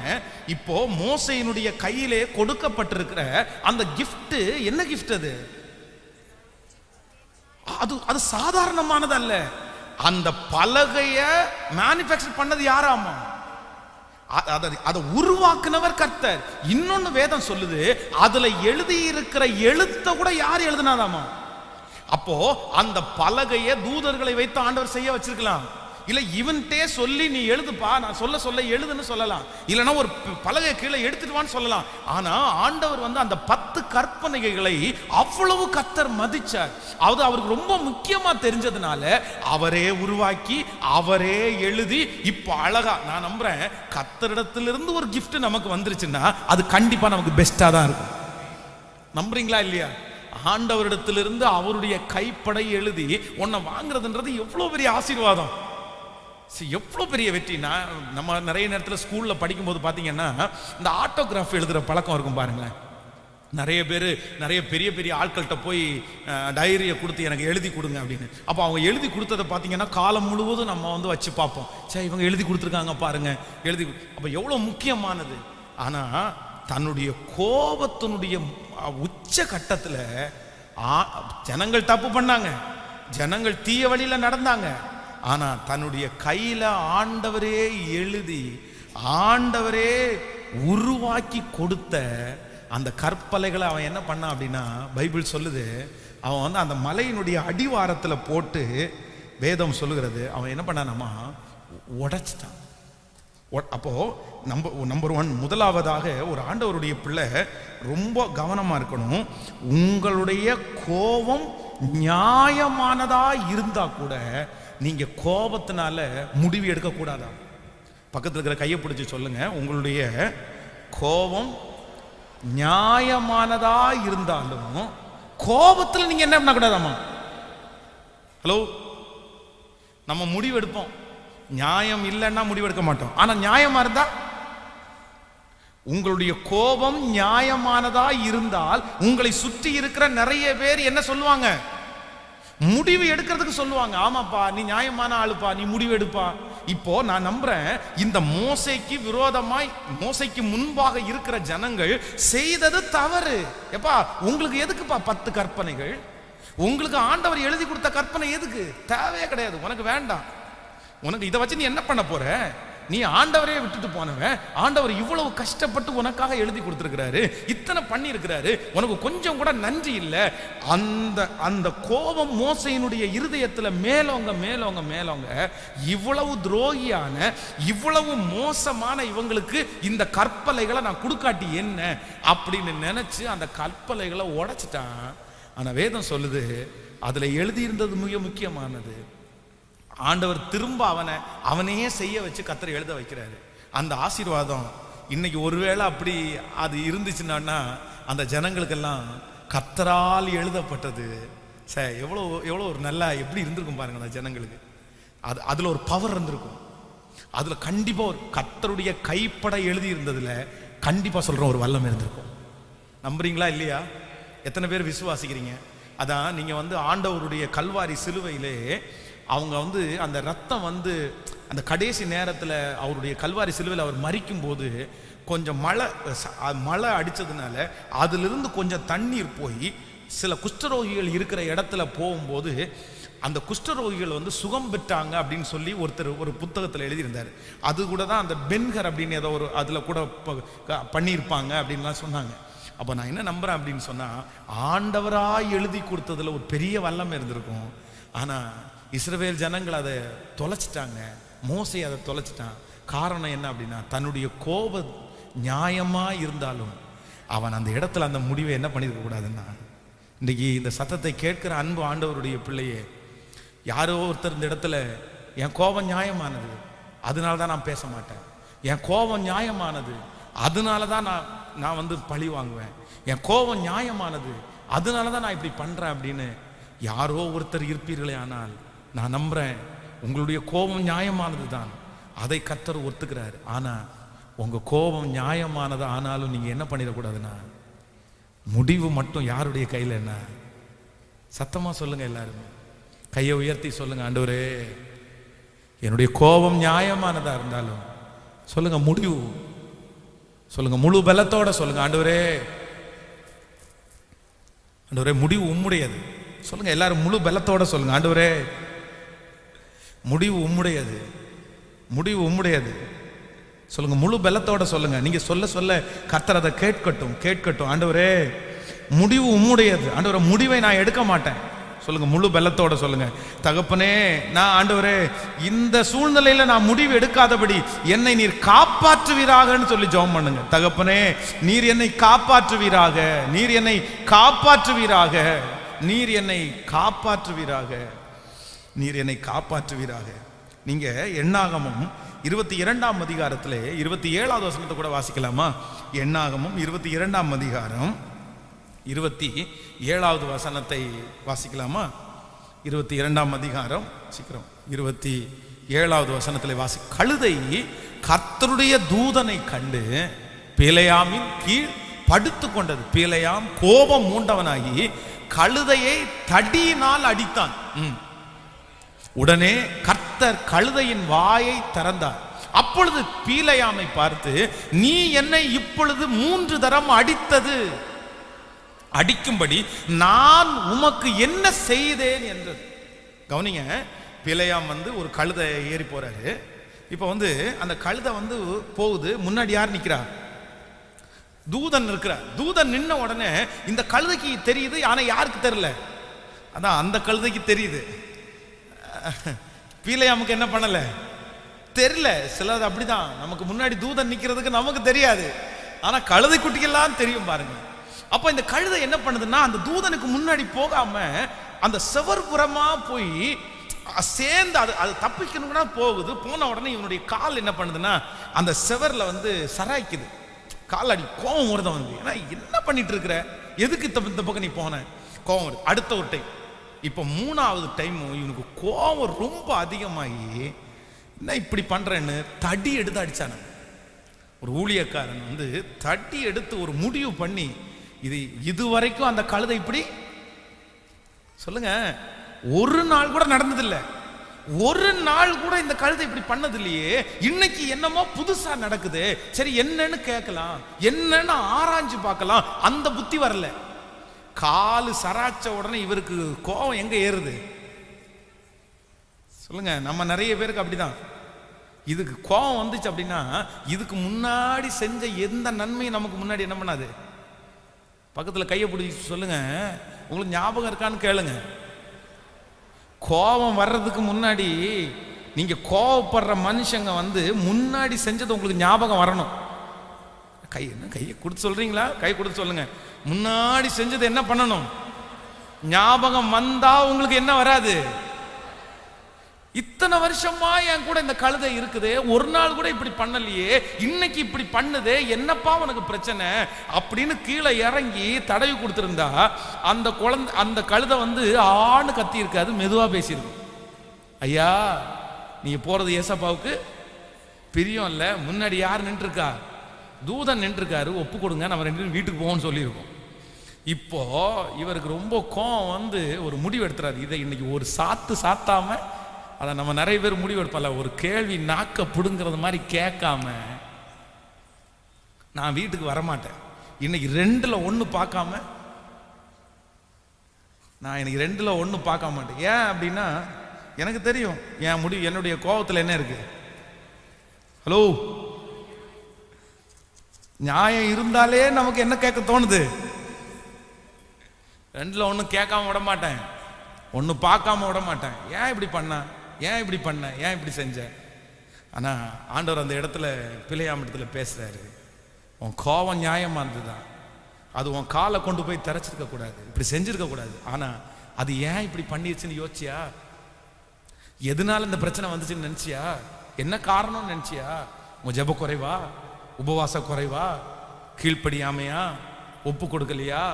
இப்போ மோசேயினுடைய கையிலே கொடுக்கப்பட்டிருக்கிற அந்த கிஃப்ட் என்ன கிஃப்ட்? அது சாதாரணமானது அல்ல. அந்த பலகைய மேனுஃபேக்சர் பண்ணது யாராமா? அதை உருவாக்குனவர் கர்த்தர். இன்னொன்னு வேதம் சொல்லுது, அதுல எழுதி இருக்கிற எழுத்த கூட யார் எழுதினாதாமா? அப்போ அந்த பலகைய தூதர்களை வைத்து ஆண்டவர் செய்ய வச்சிருக்கலாம். இல்ல இவன்ட்டே சொல்லி நீ எழுதுப்பா, நான் சொல்ல எழுதுன்னு சொல்லலாம். இல்லைன்னா ஒரு பலகை கீழே எடுத்துட்டுவான்னு சொல்லலாம். ஆனா ஆண்டவர் அந்த 10 கற்பனைகளை அவ்வளவு கர்த்தர் மதிச்சார். அது அவருக்கு ரொம்ப முக்கியமா தெரிஞ்சதுனால அவரே உருவாக்கி அவரே எழுதி இப்ப அழகா, நான் நம்புறேன் கர்த்தரிடத்திலிருந்து ஒரு கிஃப்ட் நமக்கு வந்துருச்சுன்னா அது கண்டிப்பா நமக்கு பெஸ்டா தான் இருக்கும். நம்புறீங்களா இல்லையா? ஆண்டவரிடத்திலிருந்து அவருடைய கைப்படை எழுதி உன்னை வாங்குறதுன்றது எவ்வளவு பெரிய ஆசீர்வாதம், எவ்வளோ பெரிய வெற்றி. நம்ம நிறைய நேரத்தில் ஸ்கூலில் படிக்கும்போது பார்த்தீங்கன்னா இந்த ஆட்டோகிராஃப் எழுதுகிற பழக்கம் இருக்கும் பாருங்களேன். நிறைய பேர் நிறைய பெரிய பெரிய ஆட்கள்கிட்ட போய் டைரியை கொடுத்து எனக்கு எழுதி கொடுங்க அப்படின்னு. அப்போ அவங்க எழுதி கொடுத்ததை பார்த்தீங்கன்னா காலம் முழுவதும் நம்ம வச்சு பார்ப்போம். சரி, இவங்க எழுதி கொடுத்துருக்காங்க பாருங்க, எழுதி. அப்போ எவ்வளோ முக்கியமானது. ஆனால் தன்னுடைய கோபத்தினுடைய உச்ச கட்டத்தில் ஜனங்கள் தப்பு பண்ணாங்க, ஜனங்கள் தீய வழியில் நடந்தாங்க. ஆனா தன்னுடைய கையில ஆண்டவரே எழுதி ஆண்டவரே உருவாக்கி கொடுத்த அந்த கற்பலைகளை அவன் என்ன பண்ணான் அப்படின்னா, பைபிள் சொல்லுது, அவன் அந்த மலையினுடைய அடிவாரத்தில் போட்டு, வேதம் சொல்லுகிறது, அவன் என்ன பண்ணானாமா உடைச்சிட்டான். அப்போ நம்பர் 1, முதலாவதாக ஒரு ஆண்டவருடைய பிள்ளை ரொம்ப கவனமா இருக்கணும். உங்களுடைய கோபம் நியாயமானதா இருந்தா கூட நீங்க கோபத்தினால முடிவு எடுக்க கூடாதா? பக்கத்தில் இருக்கிற கையை பிடிச்சி சொல்லுங்க, உங்களுடைய கோபம் நியாயமானதா இருந்தாலும் கோபத்தில் நீங்க என்ன பண்ணக்கூடாதாமா? ஹலோ, நம்ம முடிவு எடுப்போம். நியாயம் இல்லைன்னா முடிவு எடுக்க மாட்டோம். ஆனா நியாயமா இருந்தா உங்களுடைய கோபம் நியாயமானதா இருந்தால் உங்களை சுற்றி இருக்கிற நிறைய பேர் என்ன சொல்லுவாங்க? முடிவு எடுக்கிறதுக்கு சொல்லுவாங்க. ஆமாப்பா, நீ நியாயமான ஆளுப்பா, நீ முடிவு எடுப்பா. இப்போ நான் நம்புறேன், இந்த மோசைக்கு விரோதமாய், மோசைக்கு முன்பாக இருக்கிற ஜனங்கள் செய்தது தவறு. எப்பா, உங்களுக்கு எதுக்குப்பா 10 கற்பனைகள்? உங்களுக்கு ஆண்டவர் எழுதி கொடுத்த கற்பனை எதுக்கு? தேவையே கிடையாது, உனக்கு வேண்டாம். உனக்கு இதை வச்சு நீ என்ன பண்ண போற? நீ ஆண்டவரே விட்டுட்டு போனவன். ஆண்டவர் இவ்வளவு கஷ்டப்பட்டு உனக்காக எழுதி கொடுத்திருக்கிறாரு, இத்தனை பண்ணி இருக்கிறாரு, உனக்கு கொஞ்சம் கூட நன்றி இல்லை. அந்த கோபம் மோசையினுடைய இருதயத்துல மேலோங்க மேலோங்க மேலோங்க, இவ்வளவு துரோகியான, இவ்வளவு மோசமான இவங்களுக்கு இந்த கற்பலைகளை நான் கொடுக்காட்டி என்ன அப்படின்னு நினைச்சு அந்த கற்பலைகளை உடைச்சிட்டான். ஆனா வேதம் சொல்லுது, அதுல எழுதியிருந்தது மிக முக்கியமானது. ஆண்டவர் திரும்ப அவனையே செய்ய வச்சு கர்த்தர் எழுத வைக்கிறாரு. அந்த ஆசீர்வாதம் இன்னைக்கு ஒருவேளை அப்படி அது இருந்துச்சுன்னா, அந்த ஜனங்களுக்கெல்லாம் கர்த்தரால் எழுதப்பட்டது எவ்வளோ ஒரு நல்லா எப்படி இருந்திருக்கும் பாருங்க. அந்த ஜனங்களுக்கு அதுல ஒரு பவர் இருந்திருக்கும். அதுல கண்டிப்பா ஒரு கர்த்தருடைய கைப்பட எழுதி இருந்ததுல கண்டிப்பா சொல்ற ஒரு வல்லம் இருந்திருக்கும். நம்புறீங்களா இல்லையா? எத்தனை பேர் விசுவாசிக்கிறீங்க? அதான் நீங்க ஆண்டவருடைய கல்வாரி சிலுவையிலே அவங்க அந்த ரத்தம் அந்த கடைசி நேரத்தில் அவருடைய கல்வாரி சிலுவையில் அவர் மரிக்கும் போது கொஞ்சம் மழை அடித்ததுனால அதிலிருந்து கொஞ்சம் தண்ணீர் போய் சில குஷ்டரோகிகள் இருக்கிற இடத்துல போகும்போது அந்த குஷ்டரோகிகள் சுகம் பெற்றாங்க அப்படின்னு சொல்லி ஒரு புத்தகத்தில் எழுதியிருந்தார். அது கூட தான் அந்த பென்கர் அப்படின்னு ஏதோ ஒரு அதில் கூட பண்ணியிருப்பாங்க அப்படின்லாம் சொன்னாங்க. அப்போ நான் என்ன நம்புகிறேன் அப்படின்னு சொன்னால், ஆண்டவராய் எழுதி கொடுத்ததில் ஒரு பெரிய வல்லமை இருந்திருக்கும். ஆனால் இஸ்ரவேல் ஜனங்கள் அதை தொலைச்சிட்டாங்க. மோசே அதை தொலைச்சிட்டான். காரணம் என்ன அப்படின்னா, தன்னுடைய கோப நியாயமா இருந்தாலும் அவன் அந்த இடத்துல அந்த முடிவை என்ன பண்ணிருக்க கூடாதுன்னா, இன்னைக்கு இந்த சத்தத்தை கேட்கிற அன்பு ஆண்டவருடைய பிள்ளையே, யாரோ ஒருத்தர் இந்த இடத்துல என் கோபம் நியாயமானது, அதனால தான் நான் பேச மாட்டேன், என் கோபம் நியாயமானது அதனால தான் நான் பழி வாங்குவேன், என் கோபம் நியாயமானது அதனால தான் நான் இப்படி பண்றேன் அப்படின்னு யாரோ ஒருத்தர் இருப்பீர்களே. ஆனால் நான் நம்புறேன், உங்களுடைய கோபம் நியாயமானது தான், அதை கர்த்தர் ஒத்துக்கிறார். ஆனா உங்க கோபம் நியாயமானது ஆனாலும் நீங்க என்ன பண்ணிடக்கூடாதுன்னா, முடிவு மட்டும் யாருடைய கையில் என்ன? சத்தமா சொல்லுங்க, எல்லாருமே கையை உயர்த்தி சொல்லுங்க, ஆண்டவரே என்னுடைய கோபம் நியாயமானதா இருந்தாலும் சொல்லுங்க, முடிவு சொல்லுங்க, முழு பலத்தோட சொல்லுங்க, ஆண்டவரே ஆண்டவரே முடிவு உம்முடையது. சொல்லுங்க எல்லாரும் முழு பலத்தோட சொல்லுங்க, ஆண்டவரே முடிவு உம்முடையது, முடிவு உம்முடையது. சொல்லுங்க, முழு பலத்தோட சொல்லுங்க. நீங்க சொல்ல சொல்ல கர்த்தர் அதை கேட்கட்டும். ஆண்டவரே முடிவு உம்முடையது, ஆண்டவரே முடிவை நான் எடுக்க மாட்டேன். சொல்லுங்க, முழு பலத்தோட சொல்லுங்க, தகப்பனே நான் ஆண்டவரே இந்த சூழ்நிலையில நான் முடிவு எடுக்காதபடி என்னை நீர் காப்பாற்றுவீராகன்னு சொல்லி ஜெபம் பண்ணுங்க. தகப்பனே நீர் என்னை காப்பாற்றுவீராக, நீர் என்னை காப்பாற்றுவீராக, நீர் என்னை காப்பாற்றுவீராக, நீர் என்னை காப்பாற்றுவீராக. நீங்க எண்ணாகமம் 22ஆம் அதிகாரத்திலே 27வது வசனத்தை கூட வாசிக்கலாமா? எண்ணாகமம் 22ஆம் அதிகாரம் 27வது வசனத்தை வாசிக்கலாமா? 22ஆம் அதிகாரம் சீக்கிரம் 27வது வசனத்தில் வாசி. கழுதை கர்த்தருடைய தூதனை கண்டு பிலேயாமின் கீழ் படுத்து கொண்டது. பிலேயாம் கோபம் மூண்டவனாகி கழுதையை தடியினால் அடித்தான். உடனே கர்த்தர் கழுதையின் வாயை திறந்தார். அப்பொழுது பிலேயாமை பார்த்து, நீ என்னை இப்பொழுது 3 தரம் அடிக்கும்படி நான் உமக்கு என்ன செய்தேன் என்றது. கவனிங்க, பிலேயாம் ஒரு கழுதை ஏறி போறாரு. இப்ப அந்த கழுதை போகுது, முன்னாடி யார் நிக்கிறா? தூதன் இருக்கிறார். தூதன் நின்ன உடனே இந்த கழுதைக்கு தெரியுது, ஆனா யாருக்கு தெரியல? அதான் அந்த கழுதைக்கு தெரியுது, பிலேயாமுக்கு என்ன பண்ணல தெரியல. சிலது அப்படிதான், நமக்கு முன்னாடி தூதன் நிக்கிறதுக்கு நமக்கு தெரியாது, ஆனா கழுதை குட்டிக்கெல்லாம் தெரியும் பாருங்க. அப்ப இந்த கழுதை என்ன பண்ணுதுன்னா, அந்த தூதனுக்கு முன்னாடி போகாம அந்த செவர்புறமா போய் சேர்ந்து அது தப்பிக்கணும்னா போகுது. போன உடனே இவனுடைய கால் என்ன பண்ணுதுன்னா அந்த செவர்ல சராய்க்குது. கால் அடி கோவம் வருது ஏன்னா என்ன பண்ணிட்டு இருக்கிற, எதுக்கு இந்த பக்கம் நீ போன? கோவம் வருது. அடுத்த ஒரு டைம், இப்ப 3வது டைம் இவனுக்கு கோவம் ரொம்ப அதிகமாகி என்ன இப்படி பண்றேன்னு தடி எடுத்து அடிச்சான. ஒரு ஊழியக்காரன் வந்து தட்டி எடுத்து ஒரு முடிவு பண்ணி, இதுவரைக்கும் அந்த கழுதை இப்படி சொல்லுங்க ஒரு நாள் கூட நடந்ததில்லை, ஒரு நாள் கூட இந்த கழுதை இப்படி பண்ணது இல்லையே, இன்னைக்கு என்னமோ புதுசா நடக்குது, சரி என்னன்னு கேட்கலாம், என்னன்னு ஆராய்ஞ்சு பார்க்கலாம், அந்த புத்தி வரல. காலு சராச்ச உடனே இவருக்கு கோபம் எங்க ஏறுது சொல்லுங்க. நம்ம நிறைய பேருக்கு அப்படிதான். இதுக்கு கோபம் வந்துச்சு அப்படின்னா, இதுக்கு முன்னாடி செஞ்ச எந்த நன்மையும் நமக்கு முன்னாடி என்ன பண்ணாது. பக்கத்தில் கையை பிடிச்சி சொல்லுங்க, உங்களுக்கு ஞாபகம் இருக்கான்னு கேளுங்க. கோபம் வர்றதுக்கு முன்னாடி நீங்க கோபப்படுற மனுஷங்க வந்து முன்னாடி செஞ்சது உங்களுக்கு ஞாபகம் வரணும். கையை கொடுத்து சொல்றீங்களா? கை கொடுத்து சொல்லுங்க. முன்னாடி செஞ்சது என்ன பண்ணணும்? ஞாபகம் வந்தா உங்களுக்கு என்ன வராது? இத்தனை வருஷமா என் கூட இந்த கழுதை இருக்குது, ஒரு நாள் கூட இப்படி பண்ணலையே, இன்னைக்கு இப்படி பண்ணுது, என்னப்பா உனக்கு பிரச்சனை அப்படின்னு கீழே இறங்கி தடவி கொடுத்திருந்தா அந்த கழுதை வந்து ஆணு கத்தி இருக்காது, மெதுவா பேசியிருக்கும். ஐயா நீங்க போறது ஏசப்பாவுக்கு பிரியம் இல்ல, முன்னாடி யார் நின்று இருக்கா? தூதன் நின்று இருக்காரு, ஒப்பு கொடுங்க, நம்ம 2 பேரும் வீட்டுக்கு போவோம்னு சொல்லியிருக்கோம். இப்போ இவருக்கு ரொம்ப கோவம் வந்து ஒரு முடிவு எடுத்துறாரு. இதை இன்னைக்கு ஒரு சாத்தாம, அதை நம்ம நிறைய பேர் முடிவு எடுப்பல, ஒரு கேள்வி நாக்க புடுங்கிறது மாதிரி கேட்காம நான் வீட்டுக்கு வரமாட்டேன், இன்னைக்கு 2ல் 1 பார்க்காம, நான் இன்னைக்கு 2ல் 1 பார்க்க மாட்டேன். ஏன் அப்படின்னா எனக்கு தெரியும் என் முடிவு, என்னுடைய கோபத்தில் என்ன இருக்கு. ஹலோ, நியாயம் இருந்தாலே நமக்கு என்ன கேட்க தோணுது? 2ல் 1 கேட்காம விட மாட்டேன், 1 பார்க்காம விட மாட்டேன். ஏன் இப்படி பண்ண, ஏன் இப்படி பண்ண, ஏன் இப்படி செஞ்ச? ஆனா ஆண்டவர் அந்த இடத்துல பிழையாம இடத்துல பேசுறாரு. உன் கோபம் நியாயமானதுதான், அது உன் காலை கொண்டு போய் தரைச்சிருக்க கூடாது, இப்படி செஞ்சிருக்க கூடாது. ஆனா அது ஏன் இப்படி பண்ணிருச்சுன்னு யோசிச்சியா? எதனால இந்த பிரச்சனை வந்துச்சுன்னு நினைச்சியா? என்ன காரணம்னு நினைச்சியா? உன் ஜெப குறைவா, உபவாச குறைவா, கீழ்ப்படியாமையா, ஒப்பு கொடுக்கலையா,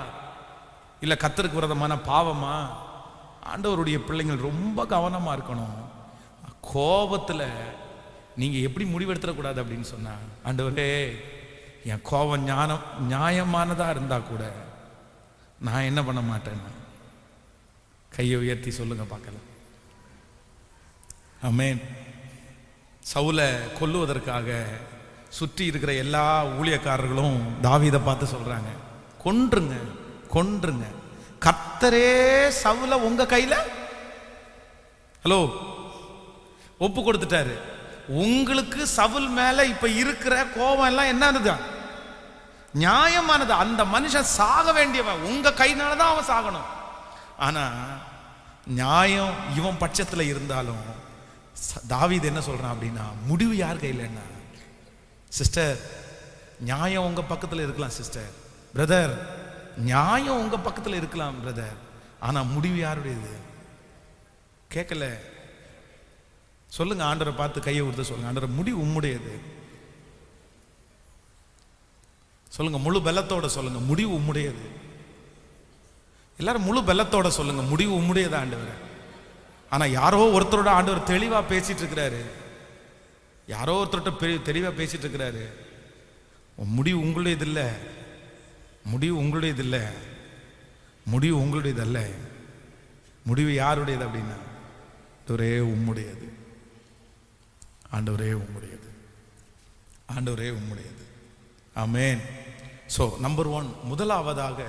இல்ல கர்த்தருக்கு விரோதமான பாவமா? ஆண்டவருடைய பிள்ளைங்கள் ரொம்ப கவனமா இருக்கணும். கோபத்துல நீங்க எப்படி முடிவெடுத்துடக்கூடாது அப்படின்னு சொன்னா, ஆண்டவரே என் கோபம் நியாயமானதா இருந்தா கூட நான் என்ன பண்ண மாட்டேன். கையை உயர்த்தி சொல்லுங்க பார்க்கலாம். ஆமென். சவுலை கொல்லுவதற்காக சுற்றி இருக்கிற எல்லா ஊழியக்காரர்களும் தாவீதை பார்த்து சொல்றாங்க, கொன்றுங்க கொன்றுங்க, கர்த்தரே சவுலை உங்க கையில ஹலோ ஒப்பு கொடுத்துட்டாரு. உங்களுக்கு சவுல் மேல இப்ப இருக்கிற கோபம் எல்லாம் என்னது? நியாயமானது. அந்த மனுஷன் சாக வேண்டியவன், உங்க கைனாலதான் அவன் சாகணும். ஆனா நியாயம் இவன் பட்சத்துல இருந்தாலும் தாவீது என்ன சொல்றான் அப்படின்னா, முடிவு யார் கையில்? என்ன சிஸ்டர், நியாயம் உங்க பக்கத்துல இருக்கலாம் சிஸ்டர், பிரதர் நியாயம் உங்க பக்கத்துல இருக்கலாம் பிரதர், ஆனா முடிவு யாருடையது? கேட்கல. சொல்லுங்க, ஆண்டவரை பார்த்து கையை கொடுத்து சொல்லுங்க, ஆண்டவரை முடிவு உம்முடையது. சொல்லுங்க, முழு பலத்தோட சொல்லுங்க, முடிவு உம்முடையது. எல்லாரும் முழு பலத்தோட சொல்லுங்க, முடிவு உம்முடையது ஆண்டவர். ஆனா யாரோ ஒருத்தரோட ஆண்டவர் தெளிவா பேசிட்டு இருக்கிறாரு, யாரோ ஒருத்தரோட தெளிவா பேசிட்டு இருக்கிறாரு. முடிவு உங்களுடையது இல்லை, முடிவு உங்களுடையது இல்லை, முடிவு உங்களுடையது அல்ல. முடிவு யாருடையது அப்படின்னா, ஆண்டவரே உம்முடையது, ஆண்டவரே உம்முடையது, ஆண்டவரே உம்முடையது. ஆமென். ஸோ நம்பர் 1, முதலாவதாக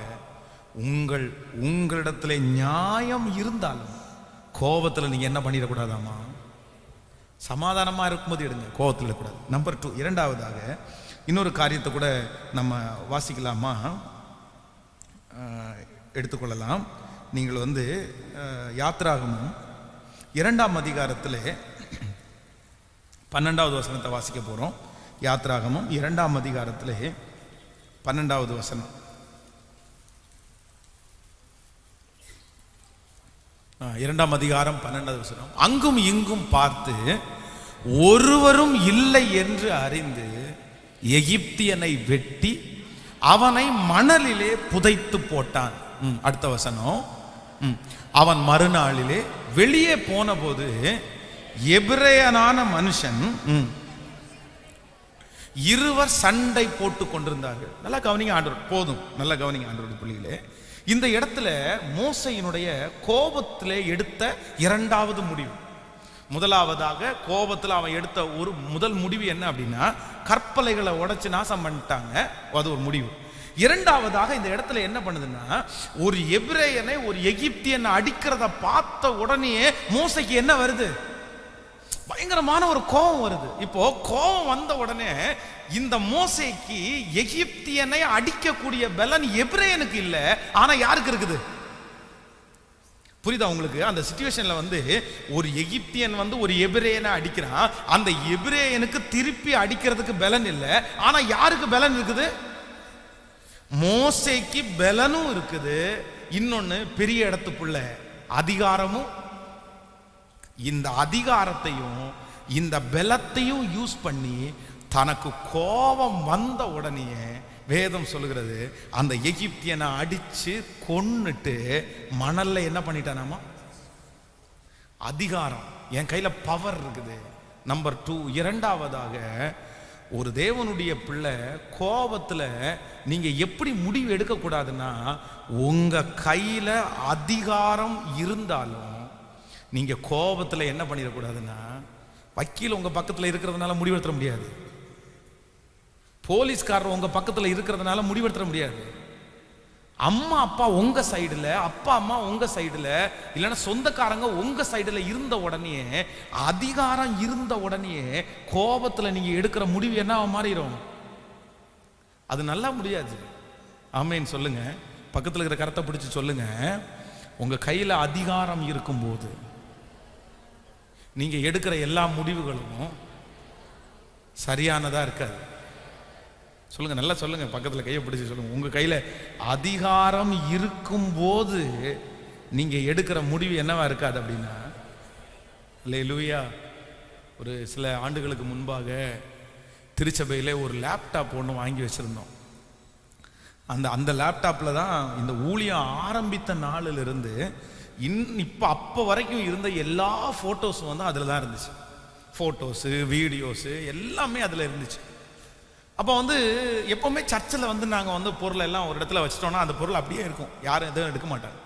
உங்களிடத்துல நியாயம் இருந்தாலும் கோபத்தில் நீங்க என்ன பண்ணிடக்கூடாதாமா? சமாதானமா இருக்கும்போது எடுங்க, கோபத்தில் இருக்கக்கூடாது. நம்பர் 2, இரண்டாவதாக இன்னொரு காரியத்தை கூட நம்ம வாசிக்கலாமா, எடுத்துக்கொள்ளலாம். நீங்கள் யாத்திராகமம் 2ஆம் அதிகாரத்தில் 12வது வசனத்தை வாசிக்க போறோம். யாத்திராகமம் 2ஆம் அதிகாரத்தில் 12வது வசனம். 2ஆம் அதிகாரம் 12வது வசனம். அங்கும் இங்கும் பார்த்து ஒருவரும் இல்லை என்று அறிந்து எகிப்தியனை வெட்டி அவனை மணலிலே புதைத்து போட்டான். அடுத்த வசனம். அவன் மறுநாளிலே வெளியே போன போது எபிரேயனான மனுஷன் இருவர் சண்டை போட்டு கொண்டிருந்தார்கள். நல்லா கவனிங்க ஆண்டவர், போதும், நல்லா கவனிங்க ஆண்டவருடைய பிள்ளைகளே. இந்த இடத்துல மோசையினுடைய கோபத்திலே எடுத்த இரண்டாவது முடிவு. முதலாவதாக கோபத்தில் அவன் எடுத்த ஒரு முதல் முடிவு என்ன அப்படின்னா, கற்பலைகளை உடைச்சு நாசம் பண்ணிட்டாங்க, அது ஒரு முடிவு. இரண்டாவதாக இந்த இடத்துல என்ன பண்ணுதுன்னா, ஒரு எபிரேயனை ஒரு எகிப்தியனை அடிக்கிறத பார்த்த உடனே மோசைக்கு என்ன வருது? பயங்கரமான ஒரு கோபம் வருது. இப்போ கோபம் வந்த உடனே இந்த மோசைக்கு எகிப்தியனை அடிக்கக்கூடிய பலன் எபிரேயனுக்கு இல்ல, ஆனா யாருக்கு இருக்குது? புரியுதா உங்களுக்கு? அந்த சிச்சுவேஷன்ல வந்து ஒரு எகிப்தியன் வந்து ஒரு எபிரேயனை அடிக்கிறான், அந்த எபிரேயனுக்கு திருப்பி அடிக்கிறதுக்கு பலன் இல்ல, ஆனா யாருக்கு பலன் இருக்குது? மோசைக்கு பலனும் இருக்குது, இன்னொன்னு பெரிய இடத்துக்குள்ள அதிகாரமும். இந்த அதிகாரத்தையும் இந்த பலத்தையும் யூஸ் பண்ணி தனக்கு கோபம் வந்த உடனே வேதம் சொல்லுகிறது, அந்த எகிப்தியனை அடிச்சு கொன்னுட்டு மணல்ல என்ன பண்ணிட்டானாமா? அதிகாரம், என் கையில பவர் இருக்குது. நம்பர் 2, இரண்டாவதாக ஒரு தேவனுடைய பிள்ளை கோபத்துல நீங்க எப்படி முடிவு எடுக்க கூடாதுன்னா, உங்க கையில அதிகாரம் இருந்தாலும் நீங்க கோபத்துல என்ன பண்ணிடக்கூடாதுன்னா, வக்கீல் உங்க பக்கத்துல இருக்கிறதுனால முடிவெடுத்த முடியாது, போலீஸ்காரர் உங்க பக்கத்துல இருக்கிறதுனால முடிவெடுத்த முடியாது, அம்மா அப்பா உங்க சைடுல, அப்பா அம்மா உங்க சைடுல, இல்லைன்னா சொந்தக்காரங்க உங்க சைடுல இருந்த உடனே, அதிகாரம் இருந்த உடனே கோபத்துல நீங்க எடுக்கிற முடிவு என்ன மாறிடும்? அது நல்லா முடியாது. ஆமேன்னு சொல்லுங்க. பக்கத்துல இருக்கிற கரத்தை பிடிச்சு சொல்லுங்க, உங்க கையில அதிகாரம் இருக்கும்போது நீங்க எடுக்கிற எல்லா முடிவுகளும் சரியானதா இருக்காது. சொல்லுங்க, நல்லா சொல்லுங்க, பக்கத்துல கையை பிடிச்சு சொல்லுங்க. உங்க கையில அதிகாரம் இருக்கும்போது நீங்க எடுக்கிற முடிவு என்னவா இருக்காது அப்படின்னா, அல்லேலூயா. ஒரு சில ஆண்டுகளுக்கு முன்பாக திருச்சபையில ஒரு லேப்டாப் ஒன்று வாங்கி வச்சிருந்தோம். அந்த லேப்டாப்ல தான் இந்த ஊழியம் ஆரம்பித்த நாளிலிருந்து இப்போ அப்போ வரைக்கும் இருந்த எல்லா ஃபோட்டோஸும் வந்து அதில் தான் இருந்துச்சு. ஃபோட்டோஸு, வீடியோஸு எல்லாமே அதில் இருந்துச்சு. அப்போ வந்து எப்போவுமே சர்ச்சில் வந்து நாங்கள் வந்து பொருளை எல்லாம் ஒரு இடத்துல வச்சிட்டோன்னா அந்த பொருள் அப்படியே இருக்கும், யாரும் எதுவும் எடுக்க மாட்டாங்க.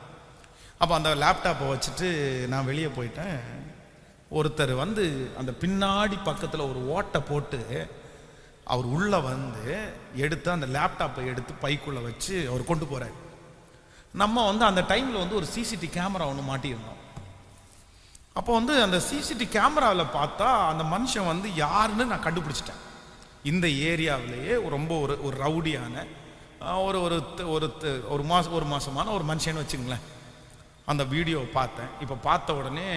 அப்போ அந்த லேப்டாப்பை வச்சுட்டு நான் வெளியே போயிட்டேன். ஒருத்தர் வந்து அந்த பின்னாடி பக்கத்தில் ஒரு ஓட்டை போட்டு அவர் உள்ளே வந்து எடுத்து அந்த லேப்டாப்பை எடுத்து பைக்குள்ளே வச்சு அவர் கொண்டு போகிறார். நம்ம வந்து அந்த டைமில் வந்து ஒரு சிசிடிவி கேமரா ஒன்று மாட்டியிருந்தோம். அப்போ வந்து அந்த சிசிடிவி கேமராவில் பார்த்தா அந்த மனுஷன் வந்து யாருன்னு நான் கண்டுபிடிச்சிட்டேன். இந்த ஏரியாவிலேயே ரொம்ப ஒரு ரவுடியான ஒரு மாசமான ஒரு மனுஷன்னு வச்சுங்களேன். அந்த வீடியோவை பார்த்தேன். இப்போ பார்த்த உடனே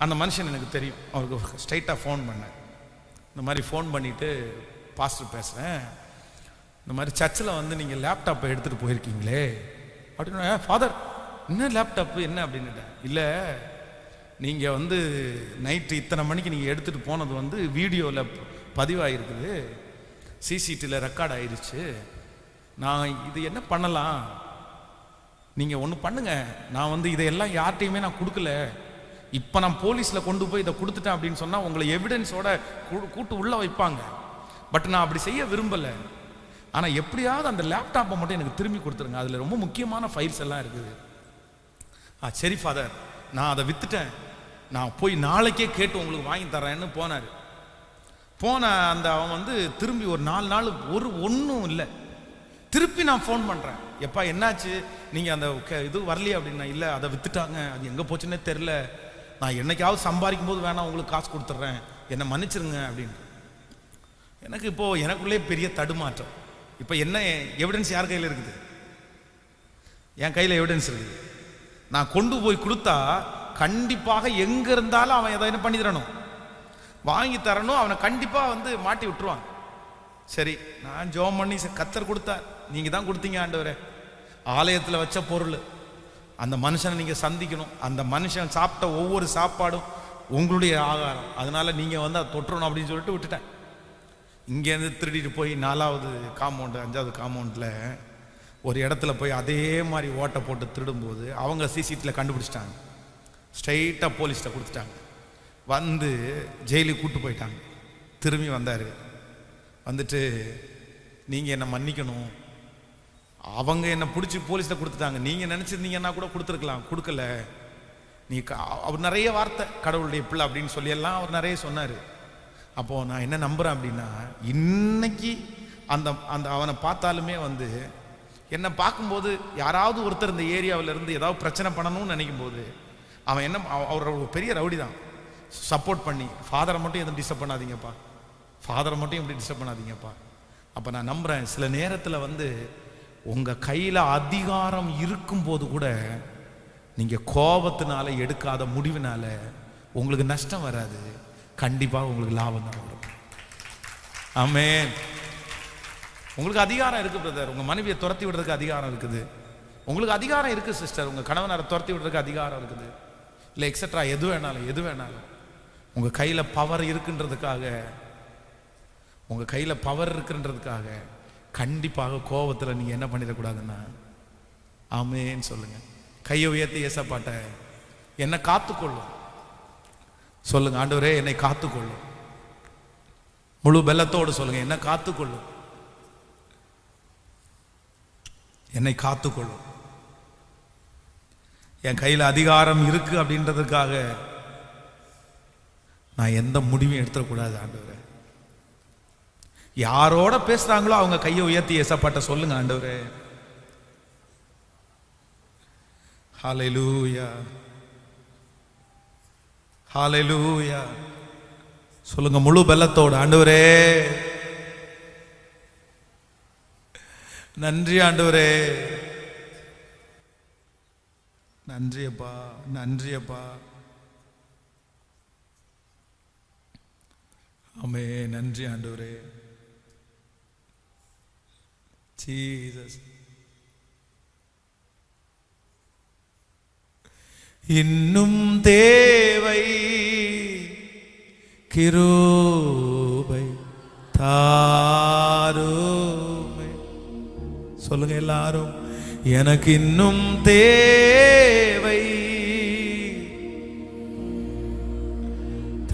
அந்த மனுஷன் எனக்கு தெரியும். அவருக்கு ஸ்ட்ரைட்டாக ஃபோன் பண்ணேன். இந்த மாதிரி ஃபோன் பண்ணிவிட்டு, பாஸ்டர் பேசுகிறேன், இந்த மாதிரி சர்ச்சில் வந்து நீங்கள் லேப்டாப்பை எடுத்துகிட்டு போயிருக்கீங்களே அப்படின்னு. ஃபாதர், என்ன லேப்டாப்பு என்ன அப்படின்னுட்டேன். இல்லை, நீங்கள் வந்து நைட்டு இத்தனை மணிக்கு நீங்கள் எடுத்துகிட்டு போனது வந்து வீடியோவில் பதிவாகிருக்குது, சிசிடிவியில் ரெக்கார்ட் ஆயிடுச்சு. நான் இது என்ன பண்ணலாம்? நீங்கள் ஒன்று பண்ணுங்க, நான் வந்து இதையெல்லாம் யார்கிட்டையுமே நான் கொடுக்கல, இப்போ நான் போலீஸில் கொண்டு போய் இதை கொடுத்துட்டேன் அப்படின்னு சொன்னால் உங்களை எவிடன்ஸோட கூட்டு உள்ளே வைப்பாங்க. பட் நான் அப்படி செய்ய விரும்பலை. ஆனால் எப்படியாவது அந்த லேப்டாப்பை மட்டும் எனக்கு திரும்பி கொடுத்துருங்க, அதில் ரொம்ப முக்கியமான ஃபைல்ஸ் எல்லாம் இருக்குது. சரி ஃபாதர், நான் அதை விற்றுட்டேன், நான் போய் நாளைக்கே கேட்டு உங்களுக்கு வாங்கி தரேன்னு போனார். அந்த அவன் வந்து திரும்பி ஒரு 4 நாள் ஒன்றும் இல்லை. திருப்பி நான் ஃபோன் பண்ணுறேன், எப்பா என்னாச்சு, நீங்கள் அந்த இது வரலையே அப்படின்னா. இல்லை, அதை விற்றுட்டாங்க, அது எங்கே போச்சுன்னே தெரில, நான் என்னைக்காவது சம்பாதிக்கும் போது வேணா உங்களுக்கு காசு கொடுத்துட்றேன், என்னை மன்னிச்சிருங்க அப்படின்னு. எனக்கு இப்போது எனக்குள்ளே பெரிய தடுமாற்றம். இப்போ என்ன எவிடன்ஸ் யார் கையில் இருக்குது? என் கையில் எவிடன்ஸ் இருக்குது. நான் கொண்டு போய் கொடுத்தா கண்டிப்பாக எங்கே இருந்தாலும் அவன் எதை என்ன பண்ணி தரணும், வாங்கி தரணும். அவனை கண்டிப்பாக வந்து மாட்டி விட்டுருவான். சரி, நான் ஜெபம் பண்ணி கர்த்தர் கொடுத்தார், நீங்கள் தான் கொடுத்தீங்க ஆண்டவரே, ஆலயத்தில் வச்ச பொருள், அந்த மனுஷனை நீங்கள் சந்திக்கணும், அந்த மனுஷன் சாப்பிட்ட ஒவ்வொரு சாப்பாடும் உங்களுடைய ஆகாரம், அதனால நீங்கள் வந்து அதை தொட்டுறணும் அப்படின்னு சொல்லிட்டு விட்டுட்டேன். இங்கேருந்து திருடிட்டு போய் 4வது காம்பவுண்டு 5வது காம்பவுண்டில் ஒரு இடத்துல போய் அதே மாதிரி ஓட்டை போட்டு திருடும்போது அவங்க சிசிடிவியில் கண்டுபிடிச்சிட்டாங்க. ஸ்ட்ரைட்டாக போலீஸ்கிட்ட கொடுத்துட்டாங்க. வந்து ஜெயிலுக்கு கூப்பிட்டு போயிட்டாங்க. திரும்பி வந்தார். வந்துட்டு நீங்கள் என்னை மன்னிக்கணும், அவங்க என்னை பிடிச்சி போலீஸில் கொடுத்துட்டாங்க, நீங்கள் நினச்சிருந்தீங்கன்னா கூட கொடுத்துருக்கலாம், கொடுக்கல. நீ அவர் நிறைய வார்த்தை கடவுளுடைய பிள்ளை அப்படின்னு சொல்லியெல்லாம் அவர் நிறைய சொன்னார். அப்போது நான் என்ன நம்புகிறேன் அப்படின்னா, இன்னைக்கு அந்த அந்த அவனை பார்த்தாலுமே வந்து என்னை பார்க்கும்போது யாராவது ஒருத்தர் இந்த ஏரியாவில் இருந்து ஏதாவது பிரச்சனை பண்ணணும்னு நினைக்கும் போது அவன் என்ன, அவர் ஒரு பெரிய ரவுடி தான், சப்போர்ட் பண்ணி ஃபாதரை மட்டும் எதுவும் டிஸ்டர்ப் பண்ணாதீங்கப்பா, ஃபாதரை மட்டும் எப்படி டிஸ்டர்ப் பண்ணாதீங்கப்பா. அப்போ நான் நம்புகிறேன் சில நேரத்தில் வந்து உங்கள் கையில் அதிகாரம் இருக்கும்போது கூட நீங்கள் கோபத்தினால எடுக்காத முடிவினால உங்களுக்கு நஷ்டம் வராது, கண்டிப்பாக உங்களுக்கு லாபம் தான் வரும். ஆமென். உங்களுக்கு அதிகாரம் இருக்குது பிரதர், உங்கள் மனைவியை துரத்தி விடுறதுக்கு அதிகாரம் இருக்குது, உங்களுக்கு அதிகாரம் இருக்குது சிஸ்டர், உங்கள் கணவனாரை துரத்தி விடுறதுக்கு அதிகாரம் இருக்குது, இல்லை எக்ஸட்ரா எது வேணாலும் உங்கள் கையில் பவர் இருக்குன்றதுக்காக, உங்கள் கையில் பவர் இருக்குன்றதுக்காக கண்டிப்பாக கோபத்தில் நீங்கள் என்ன பண்ணிடக்கூடாதுன்னா ஆமேன்னு சொல்லுங்க. கையை உயர்த்தி ஏசப்பாட்ட என்னை காத்துக்கொள்ளும் சொல்லுங்க. ஆண்டவரே என்னை காத்துக்கொள்ளும், முழு பெல்லத்தோடு சொல்லுங்க, என்னை காத்துக்கொள்ளும், என்னை காத்துக்கொள்ளும். என் கையில் அதிகாரம் இருக்கு அப்படின்றதுக்காக நான் எந்த முடிவையும் எடுத்துடக்கூடாது ஆண்டவரே. யாரோட பேசுறாங்களோ அவங்க கையை உயர்த்தி ஏசப்பாட்ட சொல்லுங்க, ஆண்டவரே. ஹல்லேலூயா, ஹல்லேலூயா சொல்லுங்க முழு பெல்லத்தோடு. ஆண்டவரே நன்றி, ஆண்டவரே நன்றி அப்பா, நன்றி அப்பா. ஆமே, நன்றி ஆண்டவரே. ஜீசஸ். இன்னும் தேவை கிருபை தாருமே. சொல்லுங்க எல்லாரும், எனக்கு இன்னும் தேவை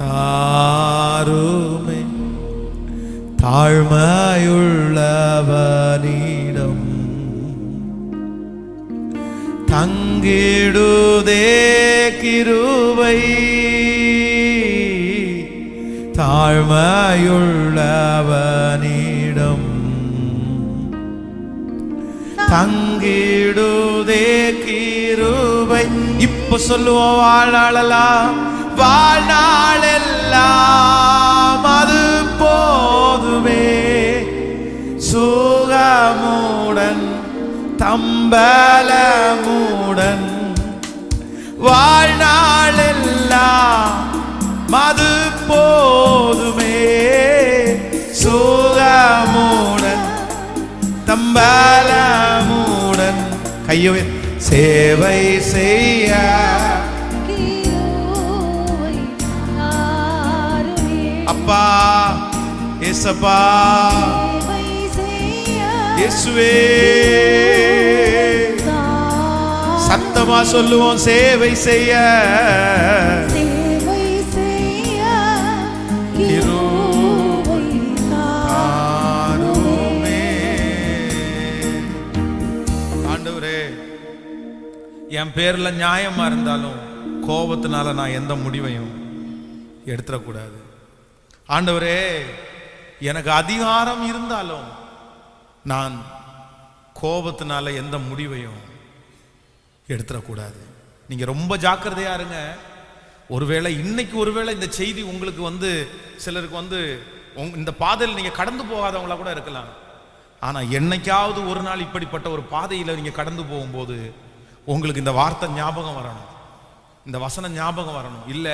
தாருமே. தாழ்மையுள்ளவனிடம் தங்கிடுதே கிருபை. தாழ்மையுள்ளவனிடம் தங்கிடுதே கிருபை. இப்ப சொல்லுவோம், வாழ்நாளெல்லாம் வாழ்நாளெல்லாம் அது போதுமே. சுகமுடன் தம்பலமுடன் வாழ்நாளெல்லாம் அது போதுமே. சுகமுடன் தம்பலமுடன் கையோ சேவை செய்ய அப்பா ஏசப்பா இயேசுவே. சத்தமா சொல்லுவோம், சேவை செய்ய ஆண்டவரே, என் பேர்ல நியாயமா இருந்தாலும் கோபத்தினால நான் எந்த முடிவையும் எடுத்துடக்கூடாது. ஆண்டவரே, எனக்கு அதிகாரம் இருந்தாலும் நான் கோபத்தினால எந்த முடிவையும் எடுத்துடக்கூடாது. நீங்க ரொம்ப ஜாக்கிரதையா இருங்க. ஒருவேளை இன்னைக்கு இந்த செய்தி உங்களுக்கு வந்து சிலருக்கு இந்த பாதையில் நீங்க கடந்து போகாதவங்களா கூட இருக்கலாம். ஆனா என்னைக்காவது ஒரு நாள் இப்படிப்பட்ட ஒரு பாதையில நீங்க கடந்து போகும்போது உங்களுக்கு இந்த வார்த்தை ஞாபகம் வரணும், இந்த வசனம் ஞாபகம் வரணும். இல்ல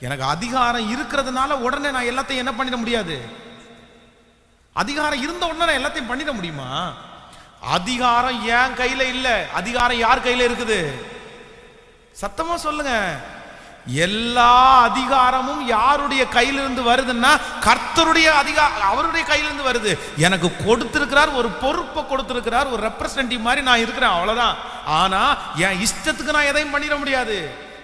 எனக்கு அதிகாரம் இருக்கிறதுனால உடனே நான் எல்லாத்தையும் என்ன பண்ணிட முடியாது. அதிகாரம் இருந்த உடனே நான் எல்லாத்தையும் பண்ணிட முடியுமா? அதிகாரம் என் கையில இல்ல, அதிகாரம் யார் கையில இருக்குது? சத்தமா சொல்லுங்க. எல்லா அதிகாரமும் யாருடைய கையிலிருந்து வருதுன்னா கர்த்தருடைய அதிகாரம், அவருடைய கையிலிருந்து வருது. எனக்கு கொடுத்திருக்கிறார், ஒரு பொறுப்பை கொடுத்திருக்கிறார், ஒரு ரெப்ரசன்டேட்டிவ் மாதிரி நான் இருக்கிறேன், அவ்வளவுதான். ஆனா என் இஷ்டத்துக்கு நான் எதையும் பண்ணிட முடியாது.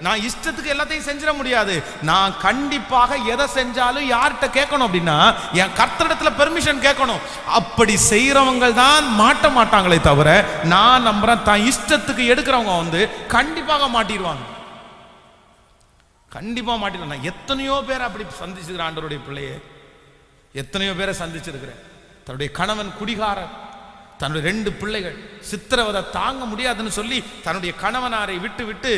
நான் இஷ்டத்துக்கு எல்லாத்தையும் செஞ்சிட முடியாது. நான் கண்டிப்பாக எதை செஞ்சாலும் யார்கிட்ட கேட்கணும் அப்படின்னா என் கர்த்தரிடத்துல பெர்மிஷன் கேட்கணும். அப்படி செய்யறவங்க தான் மாட்ட மாட்டாங்களே தவிர, நான் நம்புறேன் தான் இஷ்டத்துக்கு எடுக்கிறவங்க கண்டிப்பாக மாட்டிடுவாங்க. கண்டிப்பா மாட்டிடுவாங்க. எத்தனையோ பேர் அப்படி சந்திச்சிருக்கிற ஆண்டவருடைய பிள்ளையே, எத்தனையோ பேரை சந்திச்சிருக்கிறேன். தன்னுடைய கணவன் குடிகாரர், தன்னுடைய 2 பிள்ளைகள் சித்திரவதை தாங்க முடியாதுன்னு சொல்லி தன்னுடைய கணவனாரை விட்டு விட்டு